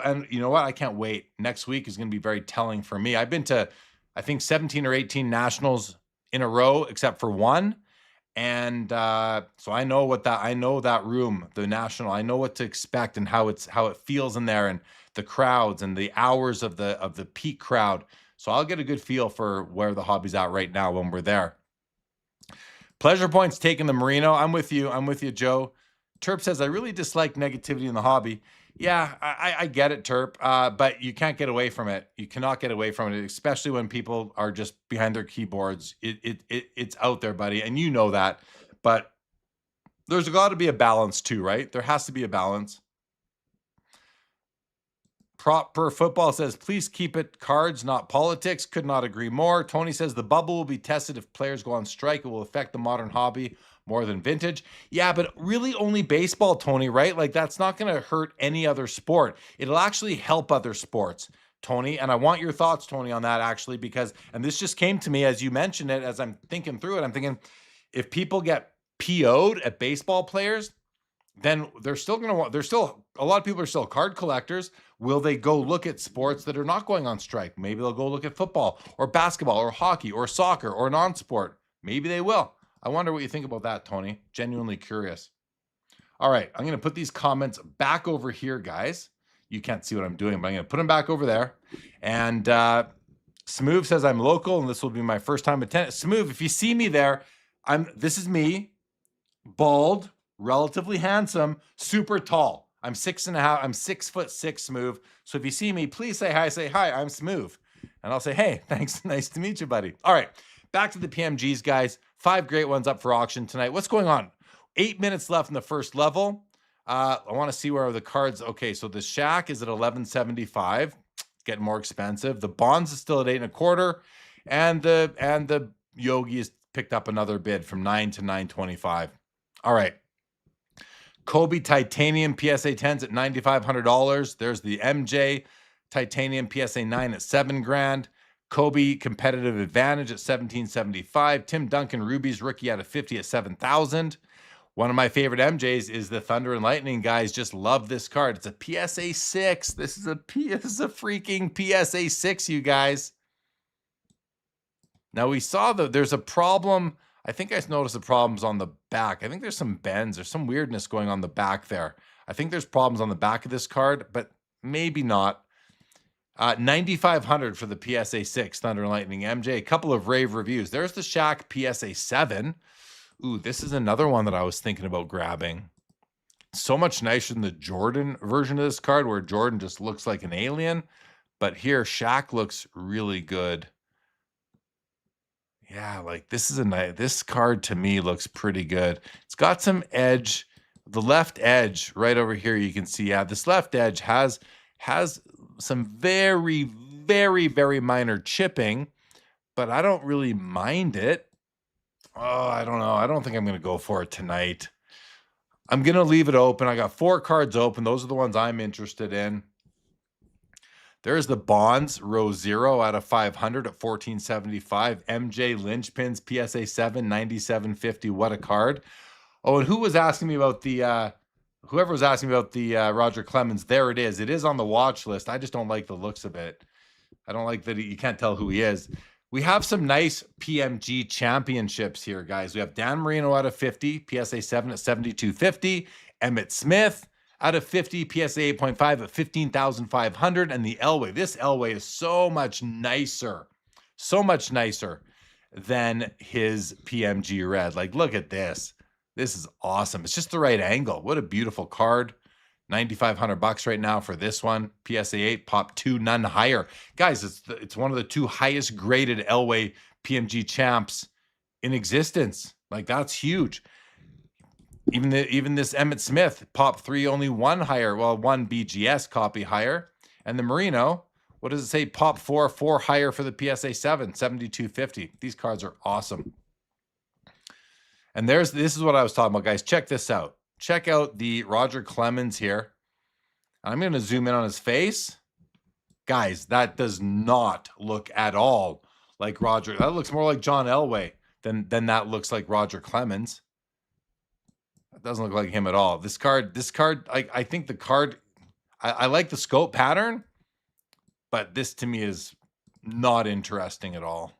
And you know what? I can't wait. Next week is going to be very telling for me. I've been to, I think, 17 or 18 nationals in a row, except for one. And so I know that room, the national, I know what to expect and how it feels in there, and the crowds and the hours of the peak crowd. So I'll get a good feel for where the hobby's at right now when we're there. Pleasure Point's taking the Merino. I'm with you, Joe. Terp says, I really dislike negativity in the hobby. Yeah, I get it, Terp, but you can't get away from it. You cannot get away from it, especially when people are just behind their keyboards. It's out there, buddy, and you know that. But there's got to be a balance too, right? There has to be a balance. Prop per football says, please keep it cards, not politics. Could not agree more. Tony says, the bubble will be tested if players go on strike. It will affect the modern hobby more than vintage. Yeah, but really only baseball, Tony, right? Like, that's not going to hurt any other sport. It'll actually help other sports, Tony. And I want your thoughts, Tony, on that, actually, because, and this just came to me as you mentioned it, as I'm thinking through it, I'm thinking, if people get PO'd at baseball players, then they're still going to want, a lot of people are still card collectors. Will they go look at sports that are not going on strike? Maybe they'll go look at football or basketball or hockey or soccer or non-sport. Maybe they will. I wonder what you think about that, Tony. Genuinely curious. All right, I'm going to put these comments back over here, guys. You can't see what I'm doing, but I'm going to put them back over there. And Smoove says, I'm local and this will be my first time attending. Smoove, if you see me there, this is me, bald, relatively handsome, super tall. I'm 6'5". I'm 6'6", Smoove. So if you see me, please say hi. Say hi, I'm Smoove. And I'll say, hey, thanks. Nice to meet you, buddy. All right, back to the PMGs, guys. 5 great ones up for auction tonight. What's going on? 8 minutes left in the first level. I want to see where are the cards. Okay, so the Shaq is at 11.75. It's getting more expensive. The Bonds is still at 8.25, and the Yogi has picked up another bid from 9 to 9.25. All right. Kobe Titanium PSA 10s at $9,500. There's the MJ Titanium PSA 9 at $7,000. Kobe Competitive Advantage at $1,775. Tim Duncan Ruby's rookie out of 50 at $7,000. One of my favorite MJs is the Thunder and Lightning, guys. Just love this card. It's a PSA 6. This is a freaking PSA 6, you guys. Now we saw there's a problem. I think I noticed the problems on the back. I think there's some bends. There's some weirdness going on the back there. I think there's problems on the back of this card, but maybe not. $9,500 for the PSA 6 Thunder and Lightning MJ. A couple of rave reviews. There's the Shaq PSA 7. Ooh, this is another one that I was thinking about grabbing. So much nicer than the Jordan version of this card, where Jordan just looks like an alien. But here, Shaq looks really good. Yeah, like this card to me looks pretty good. It's got some edge. The left edge right over here, you can see, yeah, this left edge has some very, very, very minor chipping, but I don't really mind it. Oh, I don't know. I don't think I'm going to go for it tonight. I'm going to leave it open. I got 4 cards open. Those are the ones I'm interested in. There's the Bonds, row 0 out of 500 at $14.75. MJ Lynchpins, PSA 7, $97.50. What a card. Oh, and who was asking me about the, whoever was asking me about the Roger Clemens, there it is. It is on the watch list. I just don't like the looks of it. I don't like that you can't tell who he is. We have some nice PMG championships here, guys. We have Dan Marino out of 50, PSA 7 at $72.50. Emmett Smith out of 50, PSA 8.5 at $15,500. And the Elway. This Elway is so much nicer than his PMG red. Like, look at this. This is awesome. It's just the right angle. What a beautiful card. $9,500 right now for this one. PSA 8, pop 2, none higher. Guys, it's one of the 2 highest graded Elway PMG champs in existence. Like, that's huge. Even this Emmett Smith, pop 3, only 1 higher. Well, 1 BGS copy higher. And the Merino, what does it say? Pop 4, 4 higher for the PSA 7, $72.50. These cards are awesome. And this is what I was talking about, guys. Check this out. Check out the Roger Clemens here. I'm going to zoom in on his face. Guys, that does not look at all like Roger. That looks more like John Elway than that looks like Roger Clemens. That doesn't look like him at all. This card, I think the card, I like the scope pattern, but this to me is not interesting at all.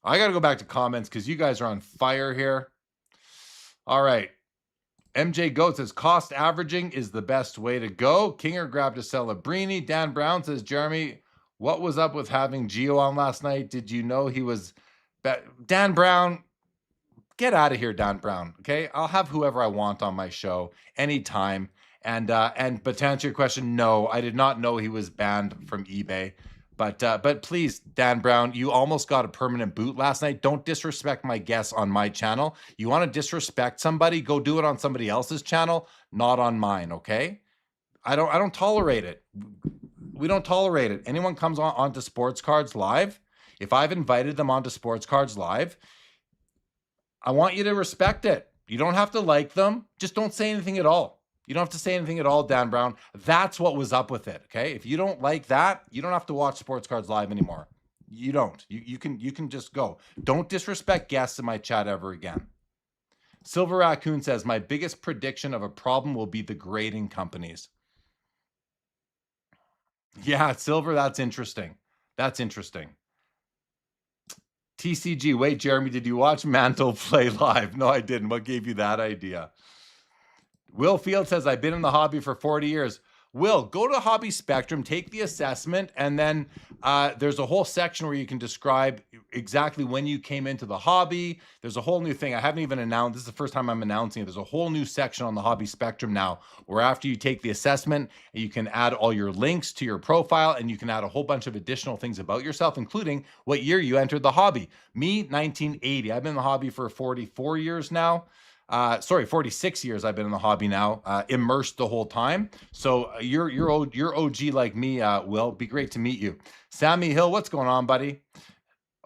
I got to go back to comments because you guys are on fire here. All right. MJ Goat says cost averaging is the best way to go. Kinger grabbed a Celebrini. Dan Brown says, Jeremy, what was up with having Gio on last night? Did you know he was... Dan Brown, get out of here, Dan Brown. Okay, I'll have whoever I want on my show anytime. But to answer your question, no, I did not know he was banned from eBay. But please, Dan Brown, you almost got a permanent boot last night. Don't disrespect my guests on my channel. You want to disrespect somebody, go do it on somebody else's channel, not on mine, okay? I don't tolerate it. We don't tolerate it. Anyone comes onto Sports Cards Live, if I've invited them onto Sports Cards Live, I want you to respect it. You don't have to like them. Just don't say anything at all. You don't have to say anything at all, Dan Brown. That's what was up with it, okay? If you don't like that, you don't have to watch Sports Cards Live anymore. You don't. You can just go. Don't disrespect guests in my chat ever again. Silver Raccoon says, my biggest prediction of a problem will be the grading companies. Yeah, Silver, that's interesting. That's interesting. TCG, wait, Jeremy, did you watch Mantle play live? No, I didn't. What gave you that idea? Will Field says, I've been in the hobby for 40 years. Will, go to Hobby Spectrum, take the assessment, and then there's a whole section where you can describe exactly when you came into the hobby. There's a whole new thing. I haven't even announced. This is the first time I'm announcing it. There's a whole new section on the Hobby Spectrum now where after you take the assessment, you can add all your links to your profile, and you can add a whole bunch of additional things about yourself, including what year you entered the hobby. Me, 1980. I've been in the hobby for 44 years now. 46 years I've been in the hobby now, immersed the whole time. So you're OG like me, Will. Be great to meet you. Sammy Hill, what's going on, buddy?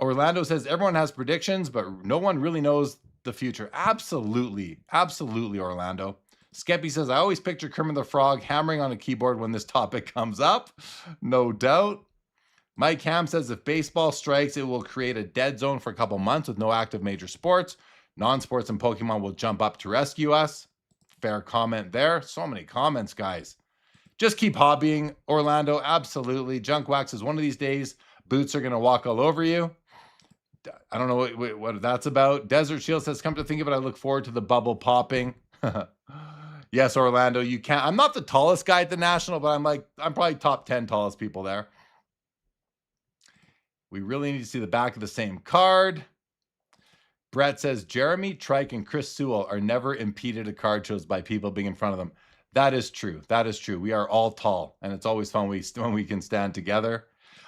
Orlando says, everyone has predictions, but no one really knows the future. Absolutely. Absolutely, Orlando. Skeppy says, I always picture Kermit the Frog hammering on a keyboard when this topic comes up. No doubt. Mike Ham says, if baseball strikes, it will create a dead zone for a couple months with no active major sports. Non-sports and Pokemon will jump up to rescue us. Fair comment there. So many comments, guys. Just keep hobbying, Orlando. Absolutely. Junk Wax says, one of these days, boots are going to walk all over you. I don't know what that's about. Desert Shield says, come to think of it, I look forward to the bubble popping. Yes, Orlando, you can. I'm not the tallest guy at the National, but I'm probably top 10 tallest people there. We really need to see the back of the same card. Brett says, Jeremy, Trike, and Chris Sewell are never impeded at card shows by people being in front of them. That is true. That is true. We are all tall, and it's always fun when we can stand together.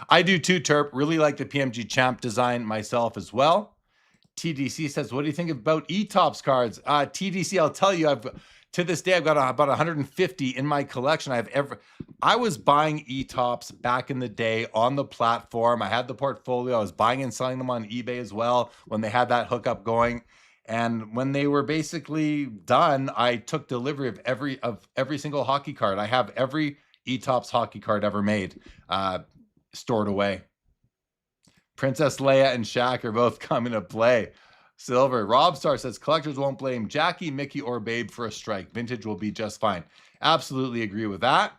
I do too, Terp. Really like the PMG Champ design myself as well. TDC says, what do you think about E-Tops cards? TDC, I'll tell you, to this day, I've got about 150 in my collection. I was buying E-Tops back in the day on the platform. I had the portfolio. I was buying and selling them on eBay as well when they had that hookup going. And when they were basically done, I took delivery of every single hockey card. I have every E-Tops hockey card ever made stored away. Princess Leia and Shaq are both coming to play. Silver. Rob Star says, collectors won't blame Jackie, Mickey, or Babe for a strike. Vintage will be just fine. Absolutely agree with that.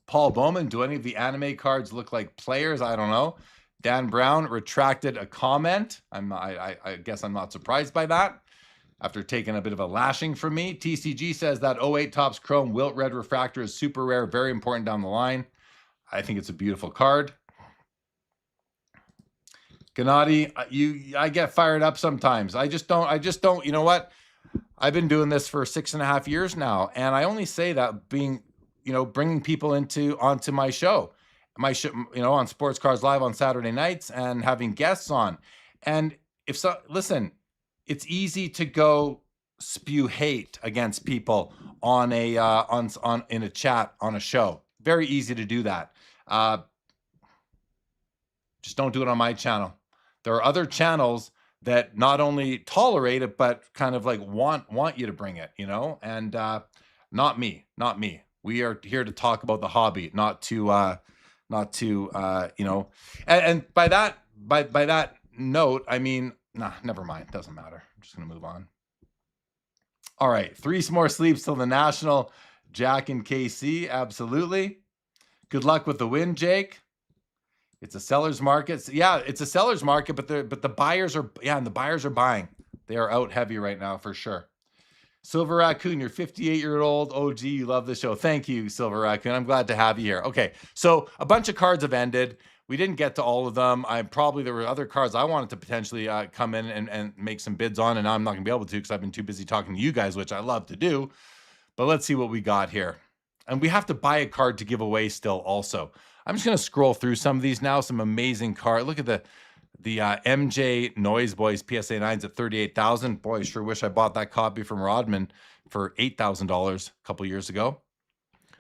Paul Bowman, do any of the anime cards look like players? I don't know. Dan Brown retracted a comment. I guess I'm not surprised by that after taking a bit of a lashing from me. TCG says that 08 Topps Chrome Wilt Red Refractor is super rare, very important down the line. I think it's a beautiful card. Gennady, I get fired up sometimes. I just don't, you know what? I've been doing this for 6.5 years now, and I only say that being, bringing people onto my show, on Sports Cards Live on Saturday nights and having guests on. And listen, it's easy to go spew hate against people in a chat on a show. Very easy to do that. Just don't do it on my channel. There are other channels that not only tolerate it, but kind of like want you to bring it, you know? And not me. We are here to talk about the hobby, not to you know, and by that note, I mean, nah, never mind. Doesn't matter. I'm just gonna move on. All right, 3 more sleeps till the National. Jack and KC, absolutely. Good luck with the win, Jake. It's a seller's market. Yeah, it's a seller's market, but the buyers are, and the buyers are buying. They are out heavy right now for sure. Silver Raccoon, you're 58-year-old OG. You love the show. Thank you, Silver Raccoon. I'm glad to have you here. Okay, so a bunch of cards have ended. We didn't get to all of them. There were other cards I wanted to potentially come in and make some bids on, and I'm not gonna be able to because I've been too busy talking to you guys, which I love to do. But let's see what we got here. And we have to buy a card to give away still also. I'm just gonna scroll through some of these now. Some amazing card. Look at the MJ Noise Boys PSA 9s at 38,000. Boy, I sure wish I bought that copy from Rodman for $8,000 a couple years ago.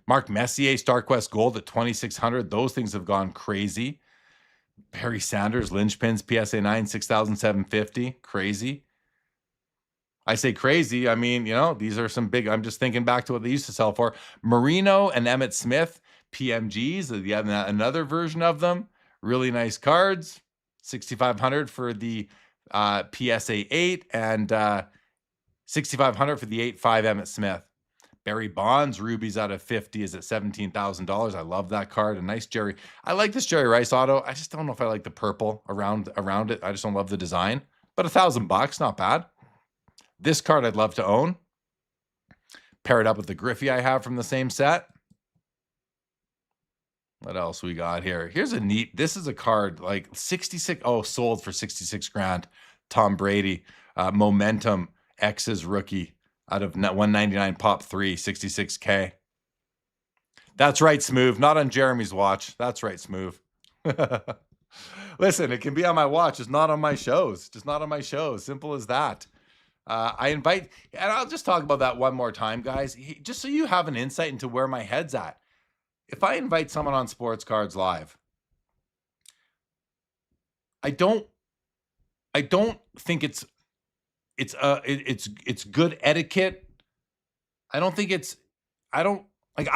Mark Messier StarQuest Gold at 2,600. Those things have gone crazy. Barry Sanders Lynchpins PSA 9 6,750. Crazy. I say crazy. I mean, you know, these are some big. I'm just thinking back to what they used to sell for. Marino and Emmett Smith PMGs. Yeah, another version of them. Really nice cards. 6,500 for the PSA 8 and 6,500 for the 8.5 Emmett Smith. Barry Bonds Rubies out of 50 is at $17,000. I love that card. A nice Jerry. I like this Jerry Rice auto. I just don't know if I like the purple around it. I just don't love the design. But $1,000, not bad. This card I'd love to own. Pair it up with the Griffey I have from the same set. What else we got here? Here's a neat, this is a card like 66. Oh, sold for 66 grand. Tom Brady, Momentum X's rookie out of 199 pop 3, 66K. That's right, Smooth. Not on Jeremy's watch. That's right, Smooth. Listen, it can be on my watch. It's not on my shows. Just not on my shows. Simple as that. I invite, and I'll just talk about that one more time, guys, just so you have an insight into where my head's at. If I invite someone on Sports Cards Live, I don't think it's good etiquette. I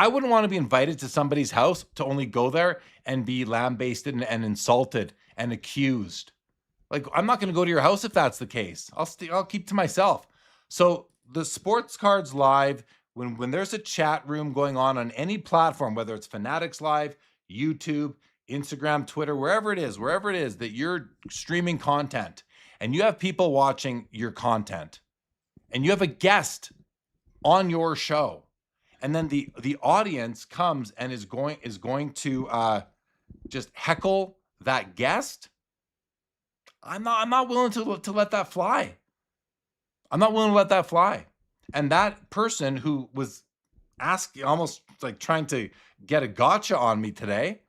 wouldn't want to be invited to somebody's house to only go there and be lambasted and insulted and accused. Like, I'm not going to go to your house if that's the case. I'll keep to myself. So the Sports Cards Live, when there's a chat room going on any platform, whether it's Fanatics Live, YouTube, Instagram, Twitter, wherever it is that you're streaming content and you have people watching your content and you have a guest on your show, and then the audience comes and is going to just heckle that guest, I'm not willing to let that fly. I'm not willing to let that fly. And that person who was asking, almost like trying to get a gotcha on me today,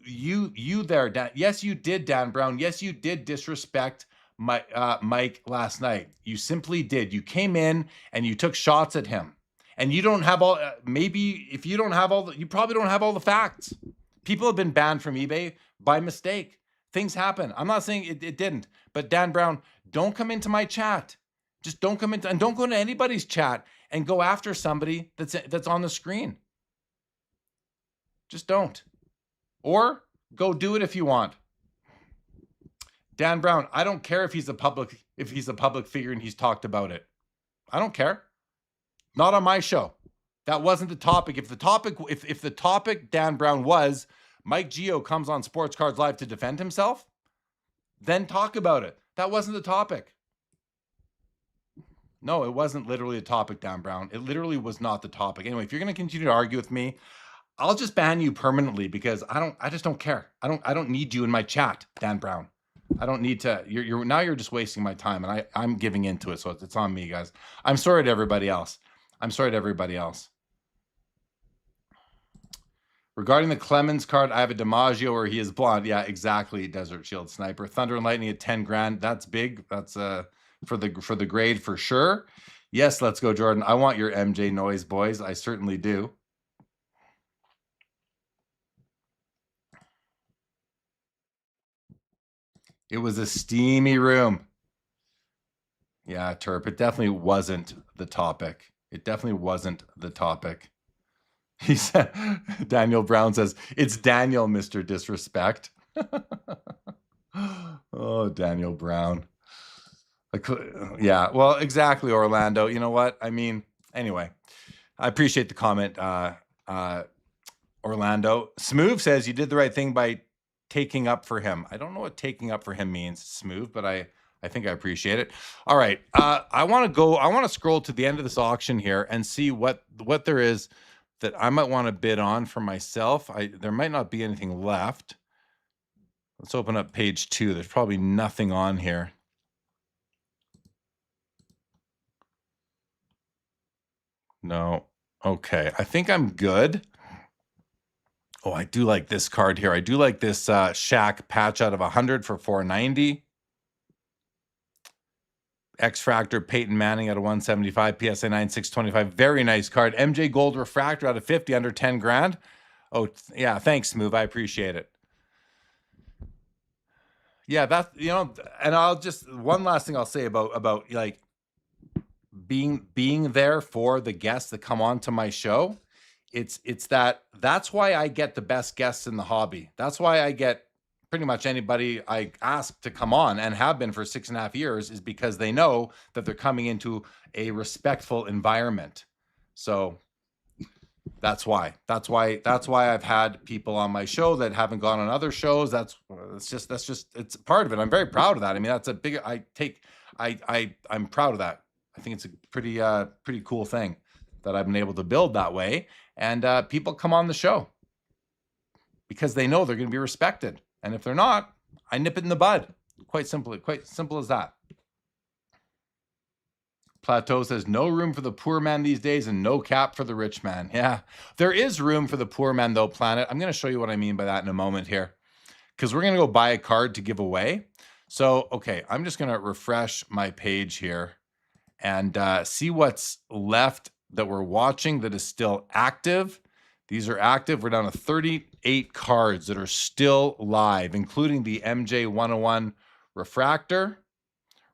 you there, Dan. Yes, you did, Dan Brown. Yes, you did disrespect Mike last night. You simply did. You came in and you took shots at him. And you don't have all, maybe if you don't have all, you probably don't have all the facts. People have been banned from eBay by mistake. Things happen. I'm not saying it didn't. But Dan Brown, don't come into my chat. Just don't come into, and don't go into anybody's chat and go after somebody that's on the screen. Just don't. Or go do it if you want. Dan Brown, I don't care if he's a public figure and he's talked about it. I don't care. Not on my show. That wasn't the topic. If the topic, Dan Brown, was Mike Geo comes on Sports Cards Live to defend himself, then talk about it. That wasn't the topic. No, it wasn't literally a topic, Dan Brown. It literally was not the topic. Anyway, if you're going to continue to argue with me, I'll just ban you permanently because I just don't care. I don't need you in my chat, Dan Brown. I don't need to. You're just wasting my time, and I'm giving into it, so it's on me, guys. I'm sorry to everybody else. Regarding the Clemens card, I have a DiMaggio where he is blonde. Yeah, exactly. Desert Shield Sniper. Thunder and Lightning at 10 grand. That's big. That's for the grade for sure. Yes, let's go, Jordan. I want your MJ Noise Boys. I certainly do. It was a steamy room. Yeah, Terp, it definitely wasn't the topic. It definitely wasn't the topic. He said, Daniel Brown says, it's Daniel, Mr. Disrespect. Oh, Daniel Brown. Like, yeah, well, exactly, Orlando. You know what? I mean, anyway, I appreciate the comment, Orlando. Smooth says you did the right thing by taking up for him. I don't know what taking up for him means, Smooth, but I think I appreciate it. All right, I want to scroll to the end of this auction here and see what there is that I might want to bid on for myself. There might not be anything left. Let's open up page 2. There's probably nothing on here. No. Okay, I think I'm good. Oh, I do like this card here. I do like this Shaq patch out of 100 for 490. X-Fractor Peyton Manning out of 175. PSA 9 625. Very nice card. MJ Gold Refractor out of 50 under 10 grand. Oh, yeah. Thanks, Smooth. I appreciate it. Yeah, that's, you know, and I'll just, one last thing I'll say about like being there for the guests that come on to my show. It's that's why I get the best guests in the hobby. That's why I get pretty much anybody I ask to come on and have been for 6.5 years, is because they know that they're coming into a respectful environment. So that's why I've had people on my show that haven't gone on other shows. That's just it's part of it. I'm very proud of that. I mean, that's a big, I'm proud of that. I think it's a pretty cool thing that I've been able to build that way. And people come on the show because they know they're going to be respected. And if they're not, I nip it in the bud. Quite simple as that. Plateau says, no room for the poor man these days and no cap for the rich man. Yeah, there is room for the poor man though, Planet. I'm going to show you what I mean by that in a moment here, because we're going to go buy a card to give away. So, okay, I'm just going to refresh my page here and see what's left that we're watching that is still active. These are active. We're down to 38 cards that are still live, including the MJ 101 Refractor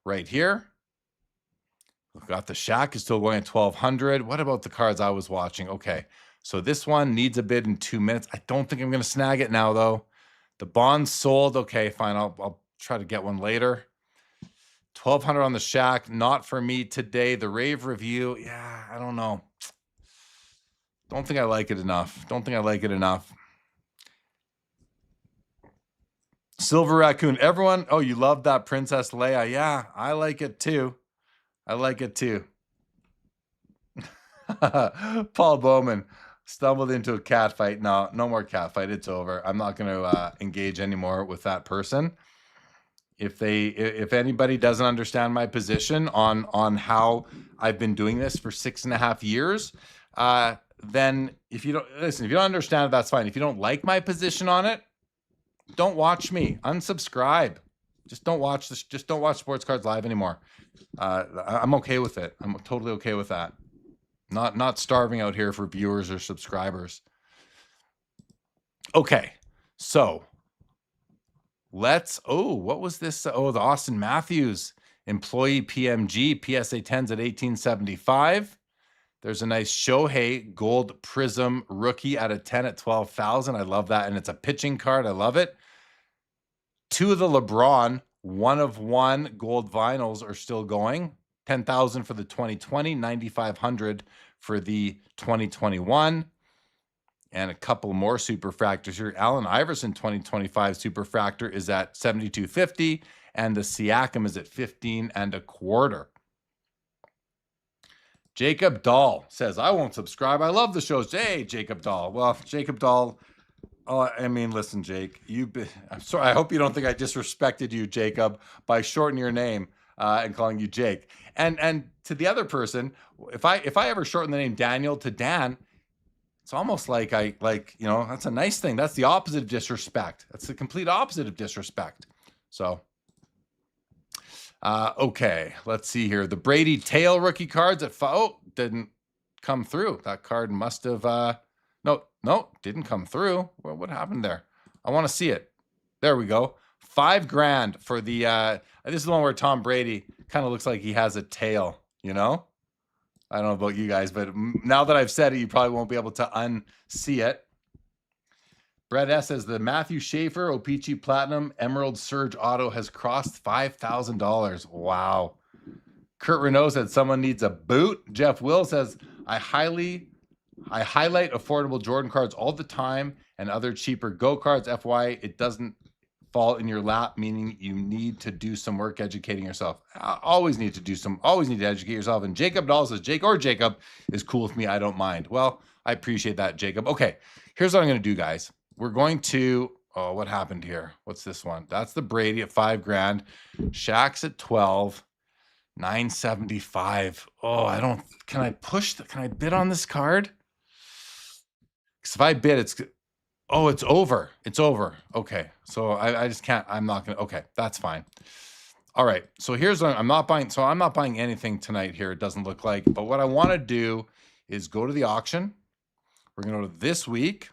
right here. We've got the Shaq is still going at 1,200. What about the cards I was watching? Okay, so this one needs a bid in 2 minutes. I don't think I'm going to snag it now, though. The Bond's sold. Okay, fine. I'll try to get one later. 1,200 on the Shaq. Not for me today. The Rave Review. Yeah, I don't know. Don't think I like it enough. Silver Raccoon. Everyone, oh, you love that Princess Leia. Yeah, I like it too. Paul Bowman stumbled into a cat fight. No more cat fight. It's over. I'm not going to engage anymore with that person. If anybody doesn't understand my position on how I've been doing this for 6.5 years, then if you don't understand it, that's fine. If you don't like my position on it, don't watch me. Unsubscribe. Just don't watch this. Just don't watch Sports Cards Live anymore. I'm okay with it. I'm totally okay with that. Not starving out here for viewers or subscribers. Okay, so let's. Oh, what was this? Oh, the Austin Matthews employee PMG PSA 10s at 1875. There's a nice Shohei Gold Prism rookie out of 10 at 12,000. I love that, and it's a pitching card. I love it. 2 of the LeBron 1/1 gold vinyls are still going. 10,000 for the 2020, 9,500 for the 2021, and a couple more superfractors here. Allen Iverson 2025 superfractor is at 7,250, and the Siakam is at 15.25. Jacob Dahl says, I won't subscribe. I love the shows. Hey, Jacob Dahl. Well, Jacob Dahl, oh, I mean, listen, Jake, I'm sorry. I hope you don't think I disrespected you, Jacob, by shortening your name and calling you Jake. And to the other person, if I ever shorten the name Daniel to Dan, it's almost like that's a nice thing. That's the opposite of disrespect. That's the complete opposite of disrespect. So, okay, let's see here. The Brady Tail rookie cards at didn't come through. That card must have no, didn't come through. Well, what happened there? I want to see it. There we go. $5,000 for the, this is the one where Tom Brady kind of looks like he has a tail, you know? I don't know about you guys, but now that I've said it, you probably won't be able to unsee it. Brett S says the Matthew Schaefer O-Pee-Chee Platinum Emerald Surge Auto has crossed $5,000. Wow. Kurt Renault said someone needs a boot. Jeff Will says I highlight affordable Jordan cards all the time and other cheaper Go cards. FY, it doesn't fall in your lap, meaning you need to do some work educating yourself. Always need to educate yourself. And Jacob Dahl says Jacob is cool with me. I don't mind. Well, I appreciate that, Jacob. Okay, here's what I'm going to do, guys. We're going to, oh, what happened here? What's this one? That's the Brady at $5,000. Shaq's at 12. 975. Oh, can I bid on this card? Because if I bid, it's over. It's over. Okay. So I just can't, I'm not going to, okay, that's fine. All right. So here's what I'm not buying anything tonight here. It doesn't look like, but what I want to do is go to the auction. We're going to go to this week.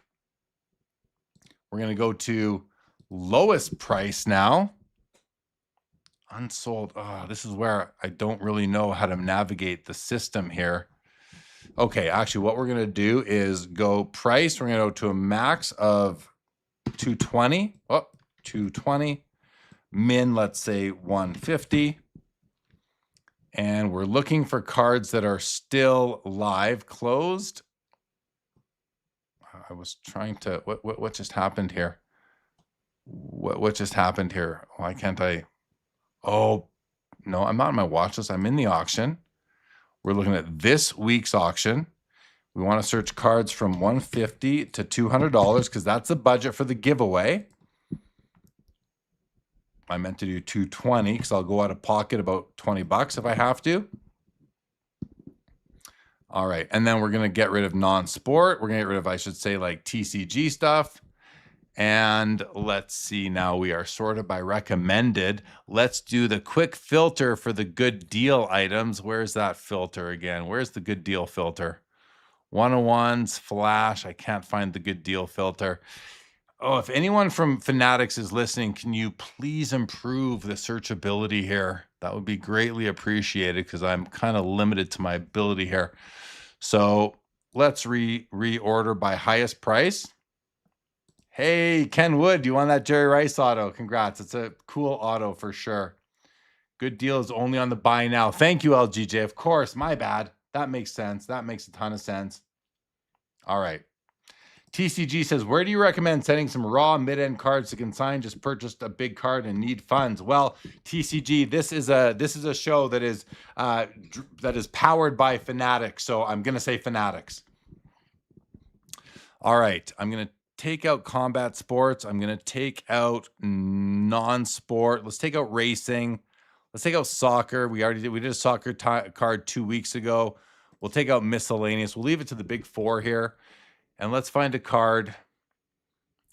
We're going to go to lowest price now. Unsold. Oh, this is where I don't really know how to navigate the system here. Okay, actually, what we're going to do is go price. We're going to go to a max of 220. Oh, 220. Min, let's say 150. And we're looking for cards that are still live. Closed. I was trying to, what just happened here? What just happened here? Why can't I? Oh, no, I'm not on my watch list. I'm in the auction. We're looking at this week's auction. We want to search cards from $150 to $200 because that's the budget for the giveaway. I meant to do 220 because I'll go out of pocket about 20 bucks if I have to. All right. And then we're going to get rid of non-sport. We're going to get rid of, I should say, like TCG stuff. And let's see, now we are sorted by recommended. Let's do the quick filter for the good deal items. Where's that filter again? Where's the good deal filter? 101s, flash. I can't find the good deal filter. Oh, if anyone from Fanatics is listening, can you please improve the searchability here? That would be greatly appreciated because I'm kind of limited to my ability here. So let's reorder by highest price. Hey, Ken Wood, do you want that Jerry Rice auto? Congrats. It's a cool auto for sure. Good deal is only on the buy now. Thank you, LGJ. Of course, my bad. That makes sense. That makes a ton of sense. All right. TCG says, where do you recommend sending some raw mid-end cards to consign? Just purchased a big card and need funds. Well, TCG, this is a show that is powered by Fanatics. So I'm going to say Fanatics. All right. I'm going to take out combat sports. I'm going to take out non-sport. Let's take out racing. Let's take out soccer. We did a soccer card 2 weeks ago. We'll take out miscellaneous. We'll leave it to the big four here. And let's find a card.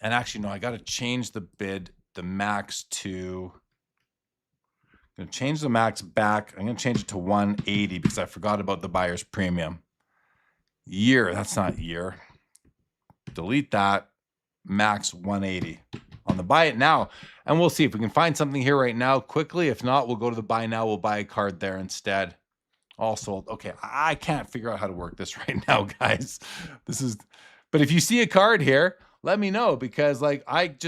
And actually, no, I got to change the bid, the max to, I'm going to change the max back. I'm going to change it to 180 because I forgot about the buyer's premium. Year, that's not year. Delete that. Max 180 on the buy it now. And we'll see if we can find something here right now quickly. If not, we'll go to the buy now. We'll buy a card there instead. All sold. Okay, I can't figure out how to work this right now, guys. But if you see a card here, let me know because like I can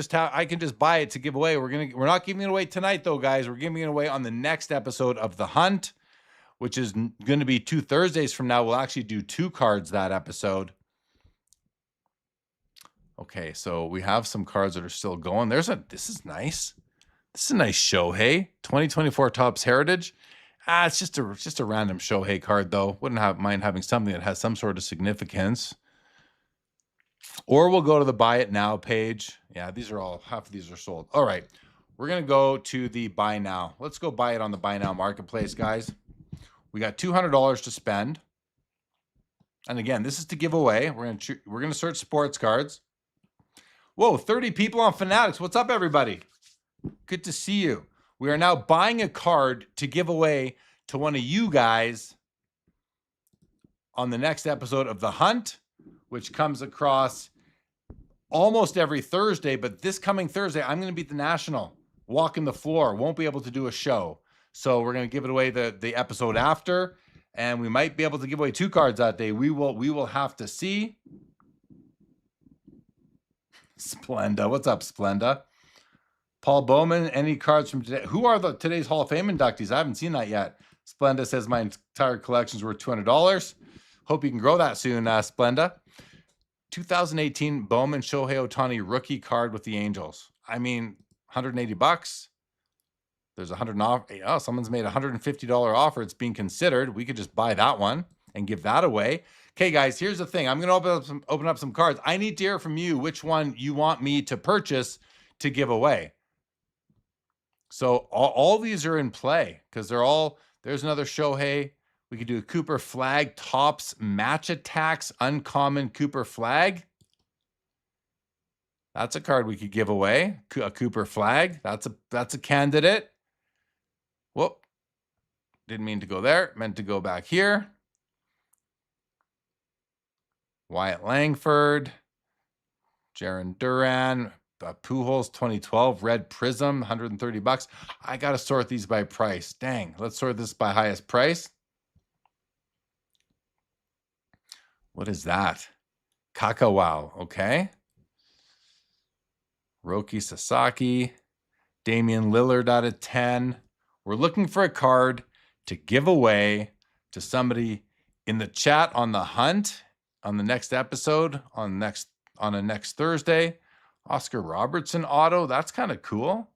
just buy it to give away. We're not giving it away tonight though, guys. We're giving it away on the next episode of The Hunt, which is going to be 2 Thursdays from now. We'll actually do 2 cards that episode. Okay, so we have some cards that are still going. This is nice. This is a nice Shohei 2024 Topps Heritage. It's just a random Shohei card though. Wouldn't mind having something that has some sort of significance. Or we'll go to the buy it now page. Yeah, half of these are sold. All right, we're gonna go to the buy now. Let's go buy it on the buy now marketplace, guys. We got $200 to spend. And again, this is to give away. We're gonna search sports cards. Whoa, 30 people on Fanatics. What's up, everybody? Good to see you. We are now buying a card to give away to one of you guys on the next episode of The Hunt, which comes across almost every Thursday. But this coming Thursday, I'm going to be at the National. walking the floor, won't be able to do a show. So we're going to give it away the episode after, and we might be able to give away 2 cards that day. We will have to see. Splenda. What's up, Splenda? Paul Bowman, any cards from today? Who are today's Hall of Fame inductees? I haven't seen that yet. Splenda says my entire collection's worth $200. Hope you can grow that soon, Splenda. 2018 Bowman Shohei Ohtani rookie card with the Angels. I mean, $180. There's $100 off. Oh, someone's made a $150 offer. It's being considered. We could just buy that one and give that away. Okay, guys, here's the thing. I'm going to open up some cards. I need to hear from you which one you want me to purchase to give away. So all these are in play because they're all, there's another Shohei. We could do a Cooper Flag, Tops, Match Attacks, Uncommon Cooper Flag. That's a card we could give away. A Cooper Flag. That's a candidate. Whoop. Didn't mean to go there. Meant to go back here. Wyatt Langford. Jaron Duran. Pujols 2012 Red Prism, $130. I got to sort these by price. Dang. Let's sort this by highest price. What is that? Kakawao. Okay. Roki Sasaki. Damian Lillard out of 10. We're looking for a card to give away to somebody in the chat on the hunt on the next episode on a next Thursday. Oscar Robertson auto. That's kind of cool.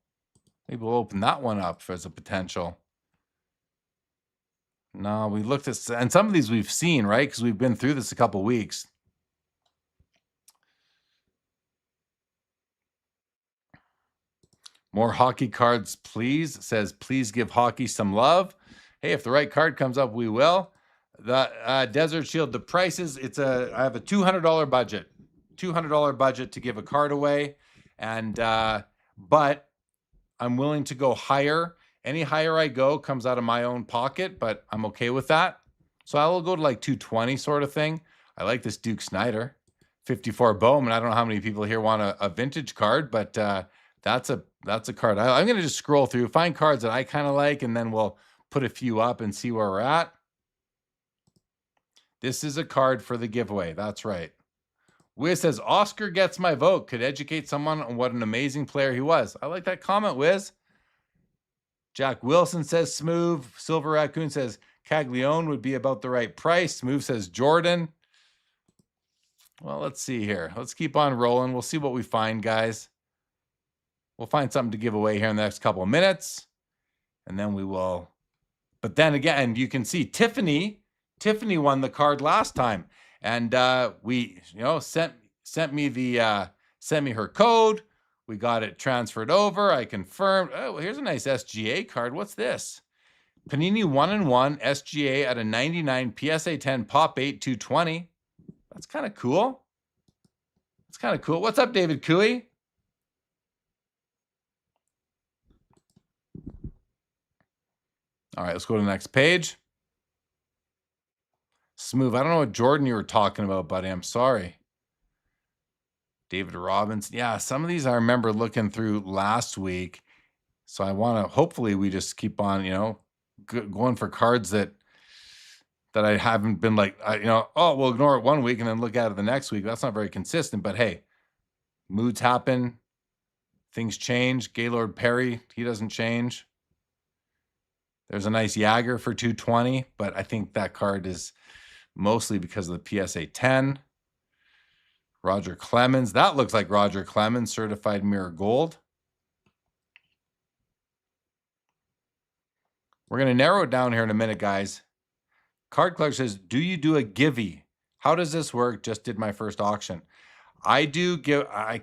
Maybe we'll open that one up as a potential. No, we looked at, and some of these we've seen, right? Because we've been through this a couple weeks. More hockey cards, please. It says, please give hockey some love. Hey, if the right card comes up, we will. The Desert Shield, the prices, I have a $200 budget. $200 budget to give a card away. And, but I'm willing to go higher. Any higher I go comes out of my own pocket, but I'm okay with that. So I will go to like 220 sort of thing. I like this Duke Snyder. 54 Bowman. I don't know how many people here want a vintage card, but that's a card. I'm going to just scroll through, find cards that I kind of like, and then we'll put a few up and see where we're at. This is a card for the giveaway. That's right. Wiz says, Oscar gets my vote. Could educate someone on what an amazing player he was. I like that comment, Wiz. Jack Wilson says Smooth. Silver Raccoon says Caglione would be about the right price. Smooth says Jordan. Well, let's see here. Let's keep on rolling. We'll see what we find, guys. We'll find something to give away here in the next couple of minutes. And then we will. But then again, you can see Tiffany won the card last time. And we, sent me her code. We got it transferred over. I confirmed. Oh, here's a nice SGA card. What's this? Panini 1-in-1 SGA at a 99 PSA 10 Pop 8 220. That's kind of cool. That's kind of cool. What's up, David Cooey? All right, let's go to the next page. Smooth. I don't know what Jordan you were talking about, buddy. I'm sorry. David Robinson. Yeah, some of these I remember looking through last week. So I want to, hopefully we just keep on, going for cards that I haven't been like, oh, we'll ignore it one week and then look at it the next week. That's not very consistent, but hey, moods happen. Things change. Gaylord Perry, he doesn't change. There's a nice Jagger for 220, but I think that card is mostly because of the PSA 10. Roger Clemens. That looks like Roger Clemens, certified mirror gold. We're going to narrow it down here in a minute, guys. Card Collector says, do you do a givey? How does this work? Just did my first auction. I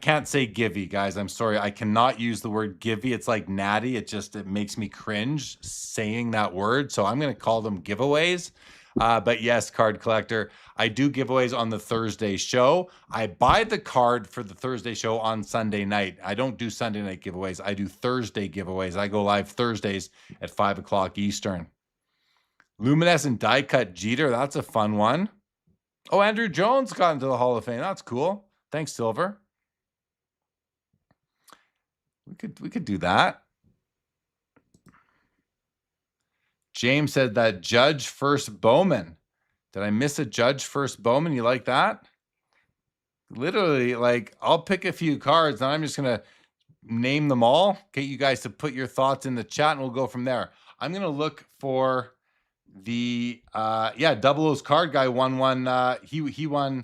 can't say givey, guys. I'm sorry. I cannot use the word givey. It's like natty. It makes me cringe saying that word. So I'm going to call them giveaways. But yes, Card Collector, I do giveaways on the Thursday show. I buy the card for the Thursday show on Sunday night. I don't do Sunday night giveaways. I do Thursday giveaways. I go live Thursdays at 5 o'clock Eastern. Luminescent die cut Jeter. That's a fun one. Oh, Andrew Jones got into the Hall of Fame. That's cool. Thanks, Silver. We could do that. James said that Judge first Bowman. Did I miss a Judge first Bowman? You like that? Literally, like, I'll pick a few cards and I'm just going to name them all. Get you guys to put your thoughts in the chat and we'll go from there. I'm going to look for the, Double O's card guy won one. He won.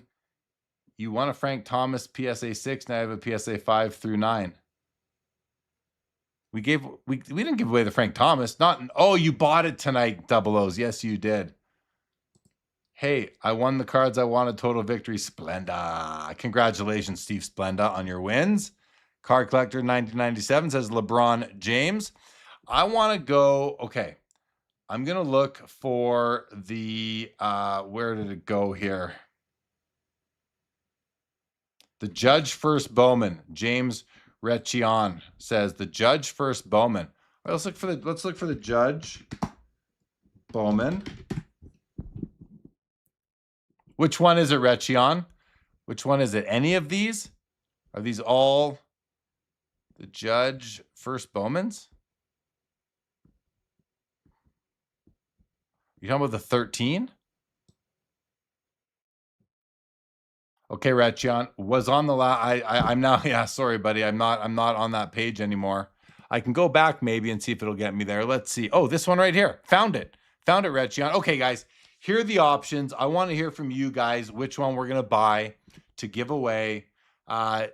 You won a Frank Thomas PSA 6. Now I have a PSA 5 through 9. We didn't give away the Frank Thomas. You bought it tonight, Double O's. Yes, you did. Hey, I won the cards I wanted. Total victory. Splenda. Congratulations, Steve Splenda, on your wins. Card Collector 1997 says LeBron James. I want to go. Okay. I'm going to look for the, where did it go here? The Judge first Bowman. James Rechion says the Judge first Bowman. All right, let's look for the Judge Bowman. Which one is it, Rechion? Which one is it? Any of these? Are these all the Judge first Bowmans? You talking about the 13? Okay, Rechion was on the last. I'm now. Yeah, sorry, buddy. I'm not on that page anymore. I can go back maybe and see if it'll get me there. Let's see. Oh, this one right here. Found it, Rechion. Okay, guys. Here are the options. I want to hear from you guys which one we're gonna buy to give away. On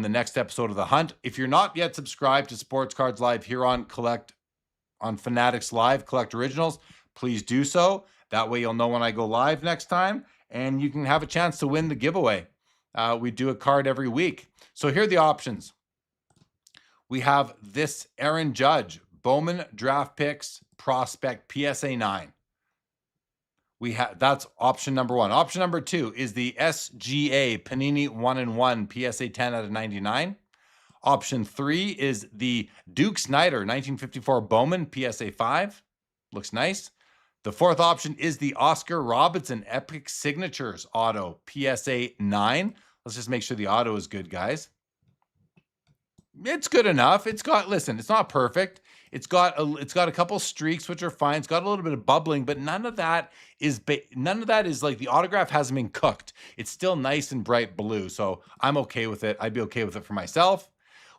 the next episode of the Hunt. If you're not yet subscribed to Sports Cards Live here on Fanatics Live Collect Originals, please do so. That way you'll know when I go live next time. And you can have a chance to win the giveaway. We do a card every week. So here are the options. We have this Aaron Judge, Bowman Draft Picks Prospect PSA 9. That's option number 1. Option number 2 is the SGA Panini 1-in-1 PSA 10 out of 99. Option 3 is the Duke Snider 1954 Bowman PSA 5. Looks nice. The 4th option is the Oscar Robertson Epic Signatures Auto PSA 9. Let's just make sure the auto is good, guys. It's good enough. It's not perfect. It's got a couple streaks, which are fine. It's got a little bit of bubbling, but none of that is like the autograph hasn't been cooked. It's still nice and bright blue, so I'm okay with it. I'd be okay with it for myself.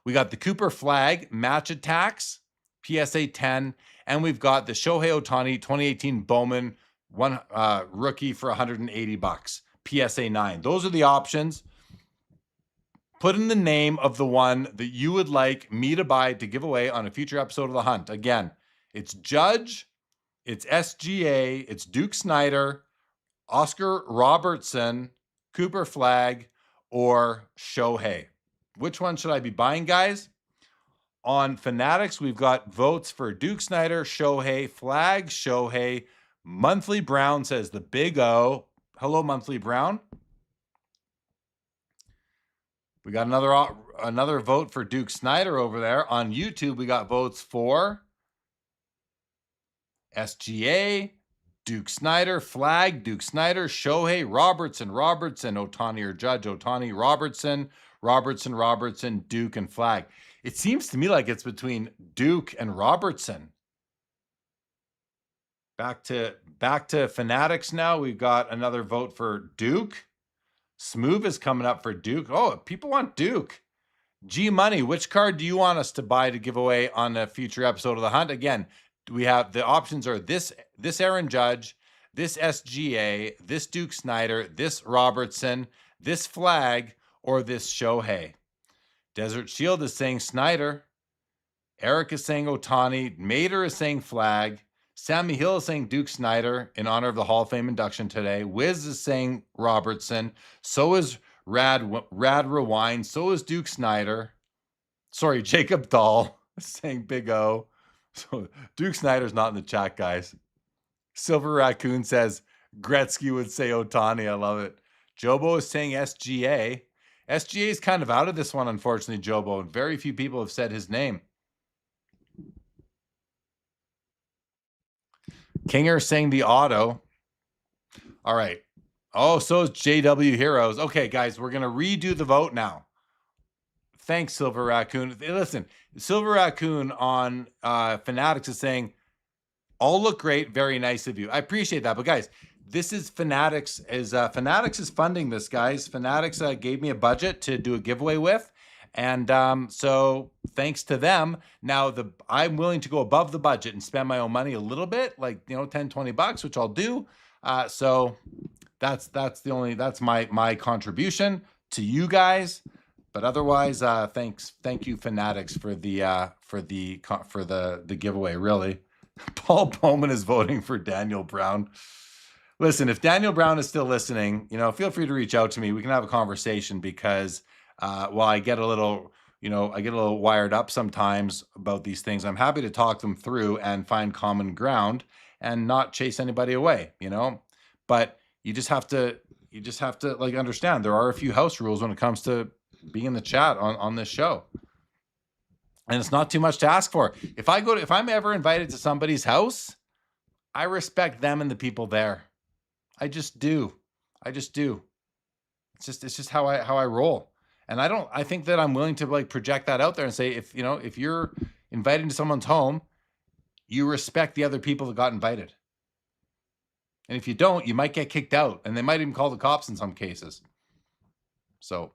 We got the Cooper Flag Match Attacks PSA 10. And we've got the Shohei Ohtani 2018 Bowman rookie for $180, PSA 9. Those are the options. Put in the name of the one that you would like me to buy to give away on a future episode of The Hunt. Again, it's Judge, it's SGA, it's Duke Snider, Oscar Robertson, Cooper Flag, or Shohei. Which one should I be buying, guys? On Fanatics, we've got votes for Duke Snider, Shohei, Flag, Shohei. Monthly Brown says the Big O. Hello, Monthly Brown. We got another vote for Duke Snider over there. On YouTube, we got votes for SGA, Duke Snider, Flag, Duke Snider, Shohei, Robertson, Ohtani or Judge, Ohtani, Robertson, Duke, and Flag. It seems to me like it's between Duke and Robertson. Back to Fanatics now. We've got another vote for Duke. Smoove is coming up for Duke. Oh, people want Duke. G Money, which card do you want us to buy to give away on a future episode of The Hunt? Again, we have the options are this Aaron Judge, this SGA, this Duke Snider, this Robertson, this Flag, or this Shohei. Desert Shield is saying Snider. Eric is saying Ohtani. Mater is saying Flag. Sammy Hill is saying Duke Snider in honor of the Hall of Fame induction today. Wiz is saying Robertson. So is Rad Rewind. So is Duke Snider. Sorry, Jacob Dahl is saying Big O. So Duke Snider's not in the chat, guys. Silver Raccoon says Gretzky would say Ohtani. I love it. Jobo is saying SGA. SGA is kind of out of this one, unfortunately, Jobo. Very few people have said his name. Kinger saying the auto. All right. Oh, so is JW Heroes. Okay, guys, we're going to redo the vote now. Thanks, Silver Raccoon. Listen, Silver Raccoon on Fanatics is saying all look great. Very nice of you. I appreciate that. But guys, this is Fanatics. Fanatics is funding this, guys. Fanatics gave me a budget to do a giveaway with. And so thanks to them, now I'm willing to go above the budget and spend my own money a little bit, like, you know, 10, 20 bucks, which I'll do. So that's my contribution to you guys. But otherwise, thank you, Fanatics, for the giveaway. Really, Paul Bowman is voting for Daniel Brown. Listen, if Daniel Brown is still listening, you know, feel free to reach out to me. We can have a conversation because while I get a little, you know, I get a little wired up sometimes about these things, I'm happy to talk them through and find common ground and not chase anybody away, you know. But you just have to like understand there are a few house rules when it comes to being in the chat on this show. And it's not too much to ask for. If I'm ever invited to somebody's house, I respect them and the people there. I just do. It's just how I roll. And I think that I'm willing to like project that out there and say, if you're invited to someone's home, you respect the other people that got invited. And if you don't, you might get kicked out, and they might even call the cops in some cases. So,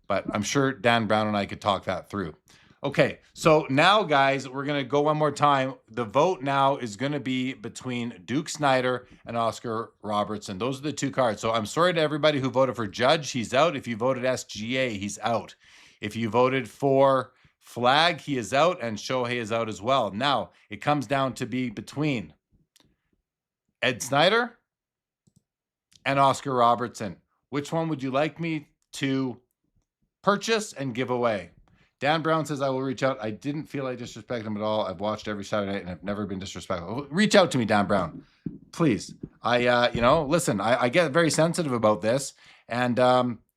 but I'm sure Dan Brown and I could talk that through. Okay, so now, guys, we're going to go one more time. The vote now is going to be between Duke Snider and Oscar Robertson. Those are the two cards. So I'm sorry to everybody who voted for Judge. He's out. If you voted SGA, he's out. If you voted for Flag, he is out, and Shohei is out as well. Now, it comes down to be between Ed Snider and Oscar Robertson. Which one would you like me to purchase and give away? Dan Brown says, I will reach out. I didn't feel I disrespected him at all. I've watched every Saturday night and I've never been disrespectful. Reach out to me, Dan Brown, please. Listen, I get very sensitive about this, and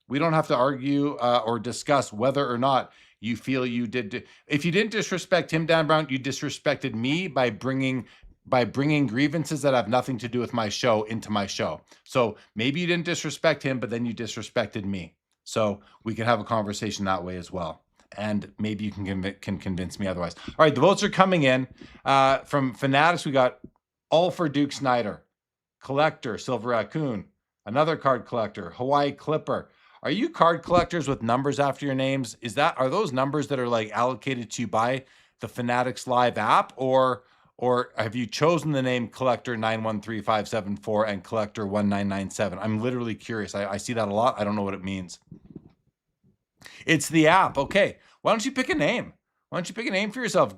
we don't have to argue or discuss whether or not you feel you did. If you didn't disrespect him, Dan Brown, you disrespected me by bringing grievances that have nothing to do with my show into my show. So maybe you didn't disrespect him, but then you disrespected me. So we can have a conversation that way as well. And maybe you can convince me otherwise. All right, the votes are coming in. From Fanatics, we got all for Duke Snider. Collector, Silver Raccoon. Another card collector, Hawaii Clipper. Are you card collectors with numbers after your names? Are those numbers that are like allocated to you by the Fanatics Live app? Or have you chosen the name Collector 913574 and Collector 1997? I'm literally curious. I see that a lot. I don't know what it means. It's the app. Okay. Why don't you pick a name? Why don't you pick a name for yourself?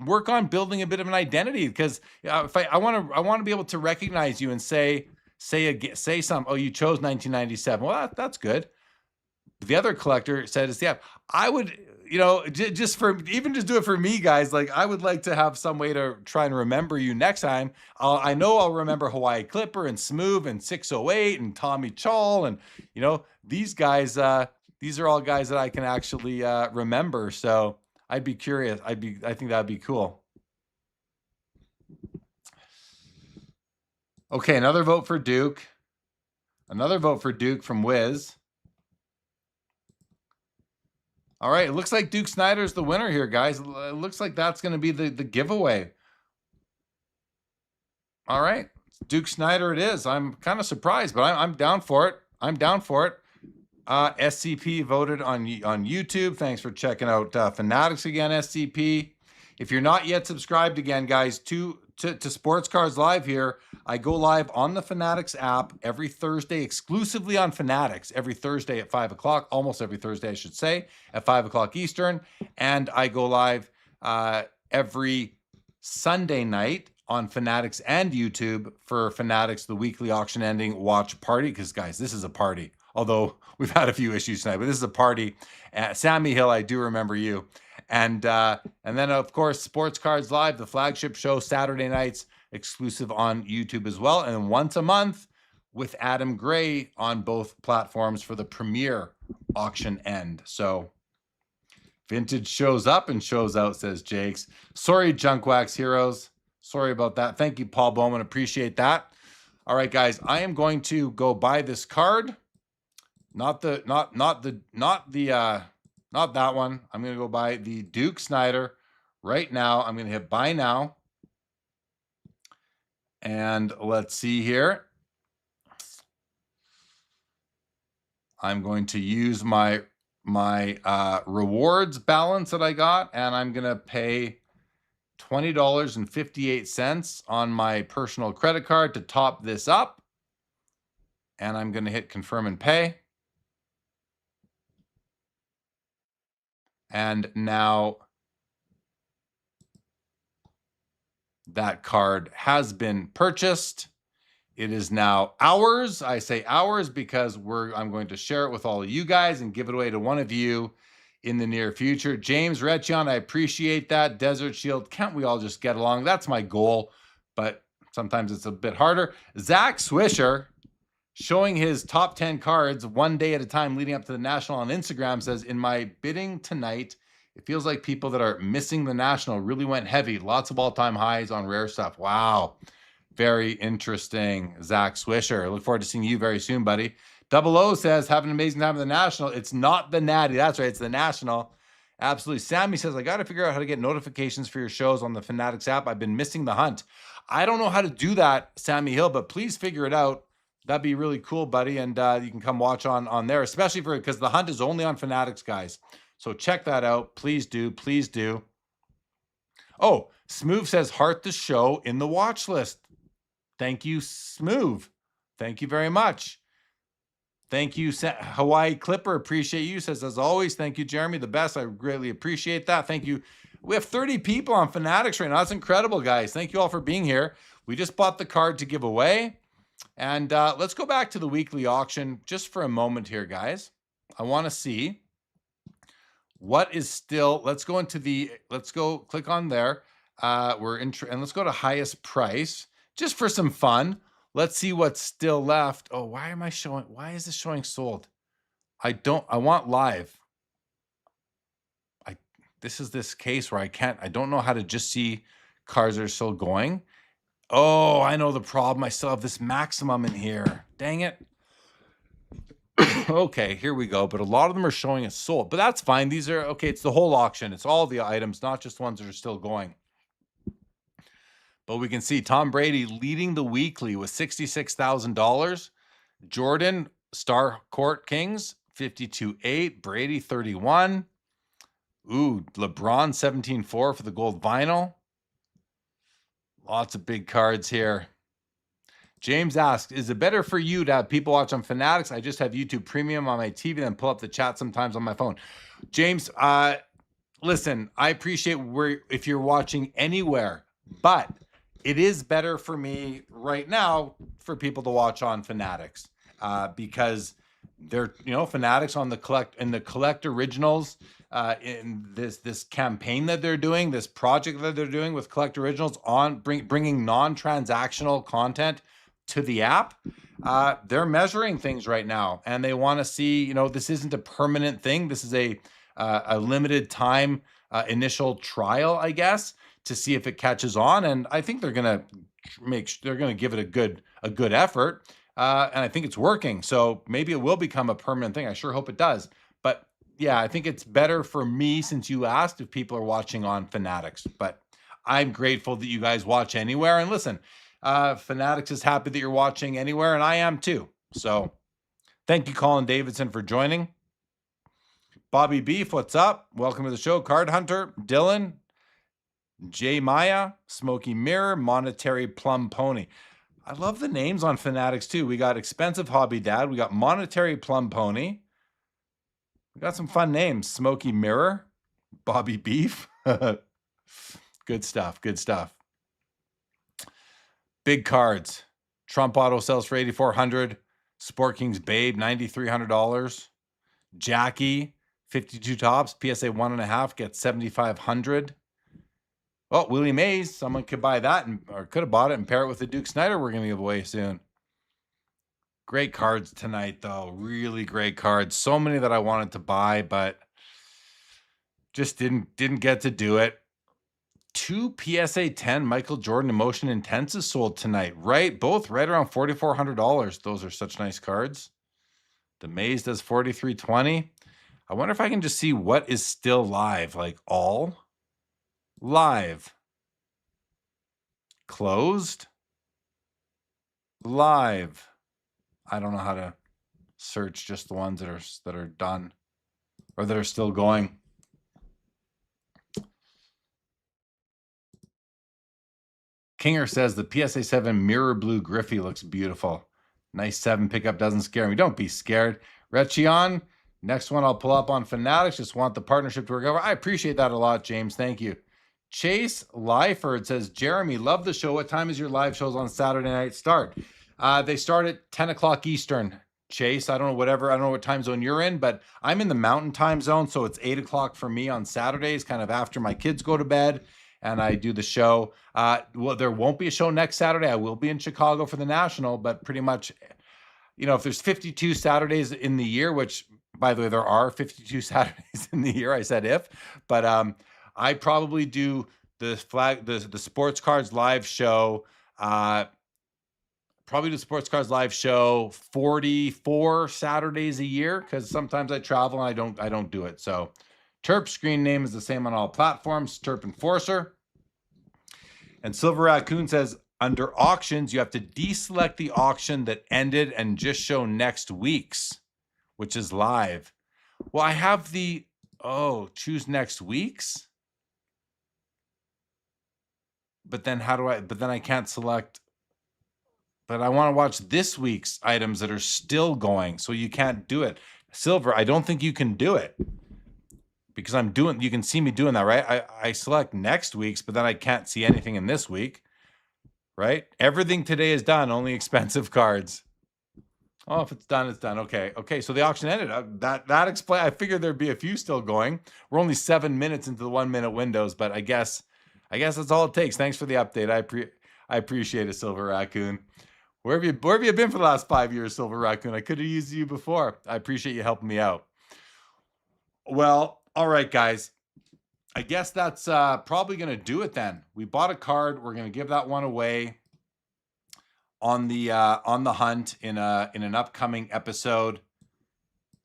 Work on building a bit of an identity, because if I want to be able to recognize you and say something. Oh, you chose 1997. Well, that's good. The other collector said it's the app. I would, just do it for me, guys. Like, I would like to have some way to try and remember you next time. I know I'll remember Hawaii Clipper and Smooth and 608 and Tommy Chal, and these guys. These are all guys that I can actually remember. So I'd be curious. I think that'd be cool. Okay, another vote for Duke. Another vote for Duke from Wiz. All right, it looks like Duke Snider's the winner here, guys. It looks like that's going to be the giveaway. All right, Duke Snider it is. I'm kind of surprised, but I'm down for it. I'm down for it. SCP voted on YouTube. Thanks for checking out Fanatics again, SCP. If you're not yet subscribed again, guys, to Sports Cards Live here, I go live on the Fanatics app every Thursday, exclusively on Fanatics, every Thursday at 5 o'clock, almost every Thursday, I should say, at 5 o'clock Eastern. And I go live every Sunday night on Fanatics and YouTube for Fanatics, the weekly auction ending watch party. Because, guys, this is a party. Although we've had a few issues tonight, but this is a party. Sammy Hill, I do remember you. And then, of course, Sports Cards Live, the flagship show, Saturday nights, exclusive on YouTube as well. And once a month with Adam Gray on both platforms for the premiere auction end. So vintage shows up and shows out, says Jakes. Sorry, Junk Wax Heroes. Sorry about that. Thank you, Paul Bowman. Appreciate that. All right, guys, I am going to go buy this card. Not that one. I'm going to go buy the Duke Snider right now. I'm going to hit buy now. And let's see here. I'm going to use my rewards balance that I got, and I'm going to pay $20.58 on my personal credit card to top this up. And I'm going to hit confirm and pay. And now that card has been purchased. It is now ours. I say ours because I'm going to share it with all of you guys and give it away to one of you in the near future. James Retchion, I appreciate that. Desert Shield, can't we all just get along? That's my goal, but sometimes it's a bit harder. Zach Swisher, showing his top 10 cards one day at a time leading up to the National on Instagram, says, in my bidding tonight, it feels like people that are missing the National really went heavy. Lots of all-time highs on rare stuff. Wow. Very interesting, Zach Swisher. Look forward to seeing you very soon, buddy. Double O says, have an amazing time at the National. It's not the Natty. That's right. It's the National. Absolutely. Sammy says, I got to figure out how to get notifications for your shows on the Fanatics app. I've been missing the hunt. I don't know how to do that, Sammy Hill, but please figure it out. That'd be really cool, buddy. And you can come watch on there, especially because the hunt is only on Fanatics, guys. So check that out. Please do. Please do. Oh, Smooth says, heart the show in the watch list. Thank you, Smooth. Thank you very much. Thank you, Hawaii Clipper. Appreciate you. Says, as always, thank you, Jeremy. The best. I greatly appreciate that. Thank you. We have 30 people on Fanatics right now. That's incredible, guys. Thank you all for being here. We just bought the card to give away. And let's go back to the weekly auction just for a moment here, guys. I want to see what is still. Let's go click on there. And let's go to highest price just for some fun. Let's see what's still left. Oh, why is this showing sold? I want live. This is this case where I don't know how to just see cars that are still going. Oh, I know the problem. I still have this maximum in here. Dang it. Okay, here we go. But a lot of them are showing as sold. But that's fine. These are, okay, it's the whole auction. It's all the items, not just ones that are still going. But we can see Tom Brady leading the weekly with $66,000. Jordan, Star Court Kings, 52.8. Brady, 31. Ooh, LeBron, 17.4 for the gold vinyl. Lots of big cards here. James asks, is it better for you to have people watch on Fanatics? I just have YouTube Premium on my TV and pull up the chat sometimes on my phone. James, listen, I appreciate if you're watching anywhere, but it is better for me right now for people to watch on Fanatics because they're, Fanatics on the collect originals in this campaign that they're doing, this project that they're doing with Collect Originals on bringing non-transactional content to the app. They're measuring things right now, and they want to see, this isn't a permanent thing. This is a limited time initial trial, I guess, to see if it catches on. And I think they're gonna give it a good effort. And I think it's working. So maybe it will become a permanent thing. I sure hope it does. But yeah, I think it's better for me, since you asked, if people are watching on Fanatics. But I'm grateful that you guys watch anywhere. And listen, Fanatics is happy that you're watching anywhere, and I am too. So thank you, Colin Davidson, for joining. Bobby Beef, what's up? Welcome to the show. Card Hunter, Dylan, J Maya, Smoky Mirror, Monetary Plum Pony. I love the names on Fanatics too. We got Expensive Hobby Dad. We got Monetary Plum Pony. We got some fun names. Smoky Mirror, Bobby Beef. Good stuff. Good stuff. Big cards. Trump Auto sells for $8,400. Sport Kings Babe, $9,300. Jackie, 52 tops. PSA 1.5 gets $7,500. Oh, Willie Mays. Someone could buy that or could have bought it and pair it with the Duke Snider we're going to give away soon. Great cards tonight, though. Really great cards. So many that I wanted to buy, but just didn't get to do it. 2 PSA 10 Michael Jordan Emotion Intenses sold tonight, right? Both right around $4,400. Those are such nice cards. The Maze does $4,320. I wonder if I can just see what is still live, like all live, closed. live. I don't know how to search just the ones that are done or that are still going. Kinger says the PSA 7 mirror blue Griffey looks beautiful. Nice 7 pickup, doesn't scare me. Don't be scared. Rechion, next one I'll pull up on Fanatics. Just want the partnership to work over. I appreciate that a lot, James. Thank you. Chase Lyford says, Jeremy, love the show. What time is your live shows on Saturday night start? They start at 10 o'clock Eastern. Chase, I don't know what time zone you're in, but I'm in the mountain time zone, so it's 8 o'clock for me on Saturdays, kind of after my kids go to bed, and I do the show. Well, there won't be a show next Saturday. I will be in Chicago for the National, but pretty much, you know, if there's 52 Saturdays in the year, which, by the way, there are 52 Saturdays in the year, I said if, but I probably do the Sports Cards live show, probably the Sports Cards live show 44 Saturdays a year, because sometimes I travel and I don't do it. So Terp screen name is the same on all platforms, Terp Enforcer. And Silver Raccoon says, under auctions, you have to deselect the auction that ended and just show next week's, which is live. Well, I have the, choose next week's. But then I can't select, but I want to watch this week's items that are still going. So you can't do it. Silver, I don't think you can do it because you can see me doing that, right? I select next week's, but then I can't see anything in this week, right? Everything today is done, only expensive cards. Oh, if it's done, it's done. Okay. So the auction ended. That explains. I figured there'd be a few still going. We're only 7 minutes into the 1 minute windows, but I guess that's all it takes. Thanks for the update. I appreciate it, Silver Raccoon. Where have you been for the last 5 years, Silver Raccoon? I could have used you before. I appreciate you helping me out. Well, all right, guys. I guess that's probably going to do it then. We bought a card. We're going to give that one away on the hunt in an upcoming episode,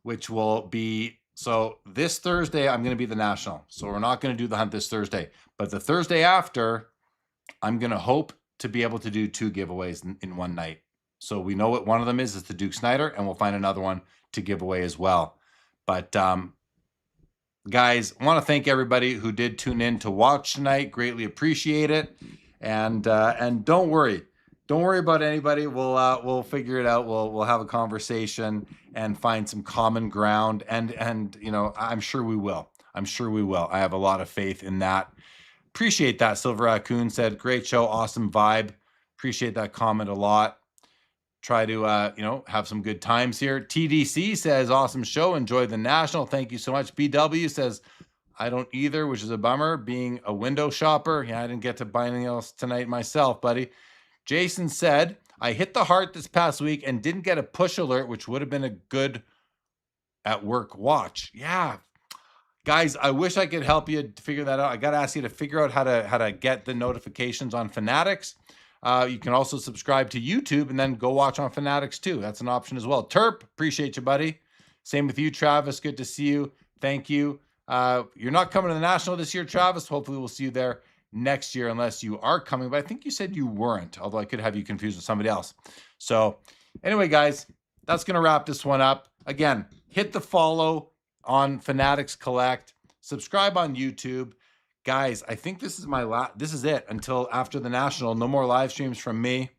which will be, so this Thursday I'm going to be the National. So we're not going to do the hunt this Thursday, but the Thursday after, I'm going to hope to be able to do 2 giveaways in one night. So we know what one of them is the Duke Snider, and we'll find another one to give away as well. But guys, I want to thank everybody who did tune in to watch tonight. Greatly appreciate it. And don't worry about anybody. We'll figure it out. We'll have a conversation and find some common ground. And you know, I'm sure we will. I have a lot of faith in that. Appreciate that. Silver Raccoon said, great show, awesome vibe. Appreciate that comment a lot. Try to, have some good times here. TDC says, awesome show. Enjoy the National. Thank you so much. BW says, I don't either, which is a bummer, being a window shopper. Yeah, I didn't get to buy anything else tonight myself, buddy. Jason said, I hit the heart this past week and didn't get a push alert, which would have been a good at work watch. Yeah. Guys, I wish I could help you to figure that out. I got to ask you to figure out how to get the notifications on Fanatics. You can also subscribe to YouTube and then go watch on Fanatics too. That's an option as well. Terp, appreciate you, buddy. Same with you, Travis. Good to see you. Thank you. You're not coming to the National this year, Travis. Hopefully we'll see you there next year unless you are coming. But I think you said you weren't, although I could have you confused with somebody else. So anyway, guys, that's going to wrap this one up. Again, hit the follow on Fanatics Collect. Subscribe on YouTube. Guys, I think this is this is it until after the National. No more live streams from me.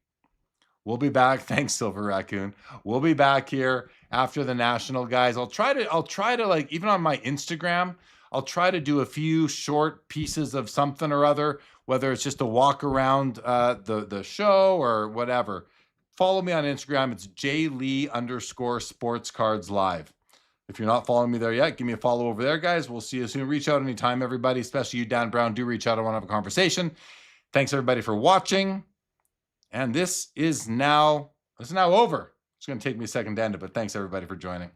We'll be back. Thanks, Silver Raccoon. We'll be back here after the National, guys. I'll try to like, even on my Instagram, I'll try to do a few short pieces of something or other, whether it's just a walk around the show or whatever. Follow me on Instagram. It's jlee_sportscardslive. If you're not following me there yet, give me a follow over there, guys. We'll see you soon. Reach out anytime, everybody, especially you, Dan Brown. Do reach out. I want to have a conversation. Thanks, everybody, for watching. And this is now over. It's going to take me a second to end it, but thanks, everybody, for joining.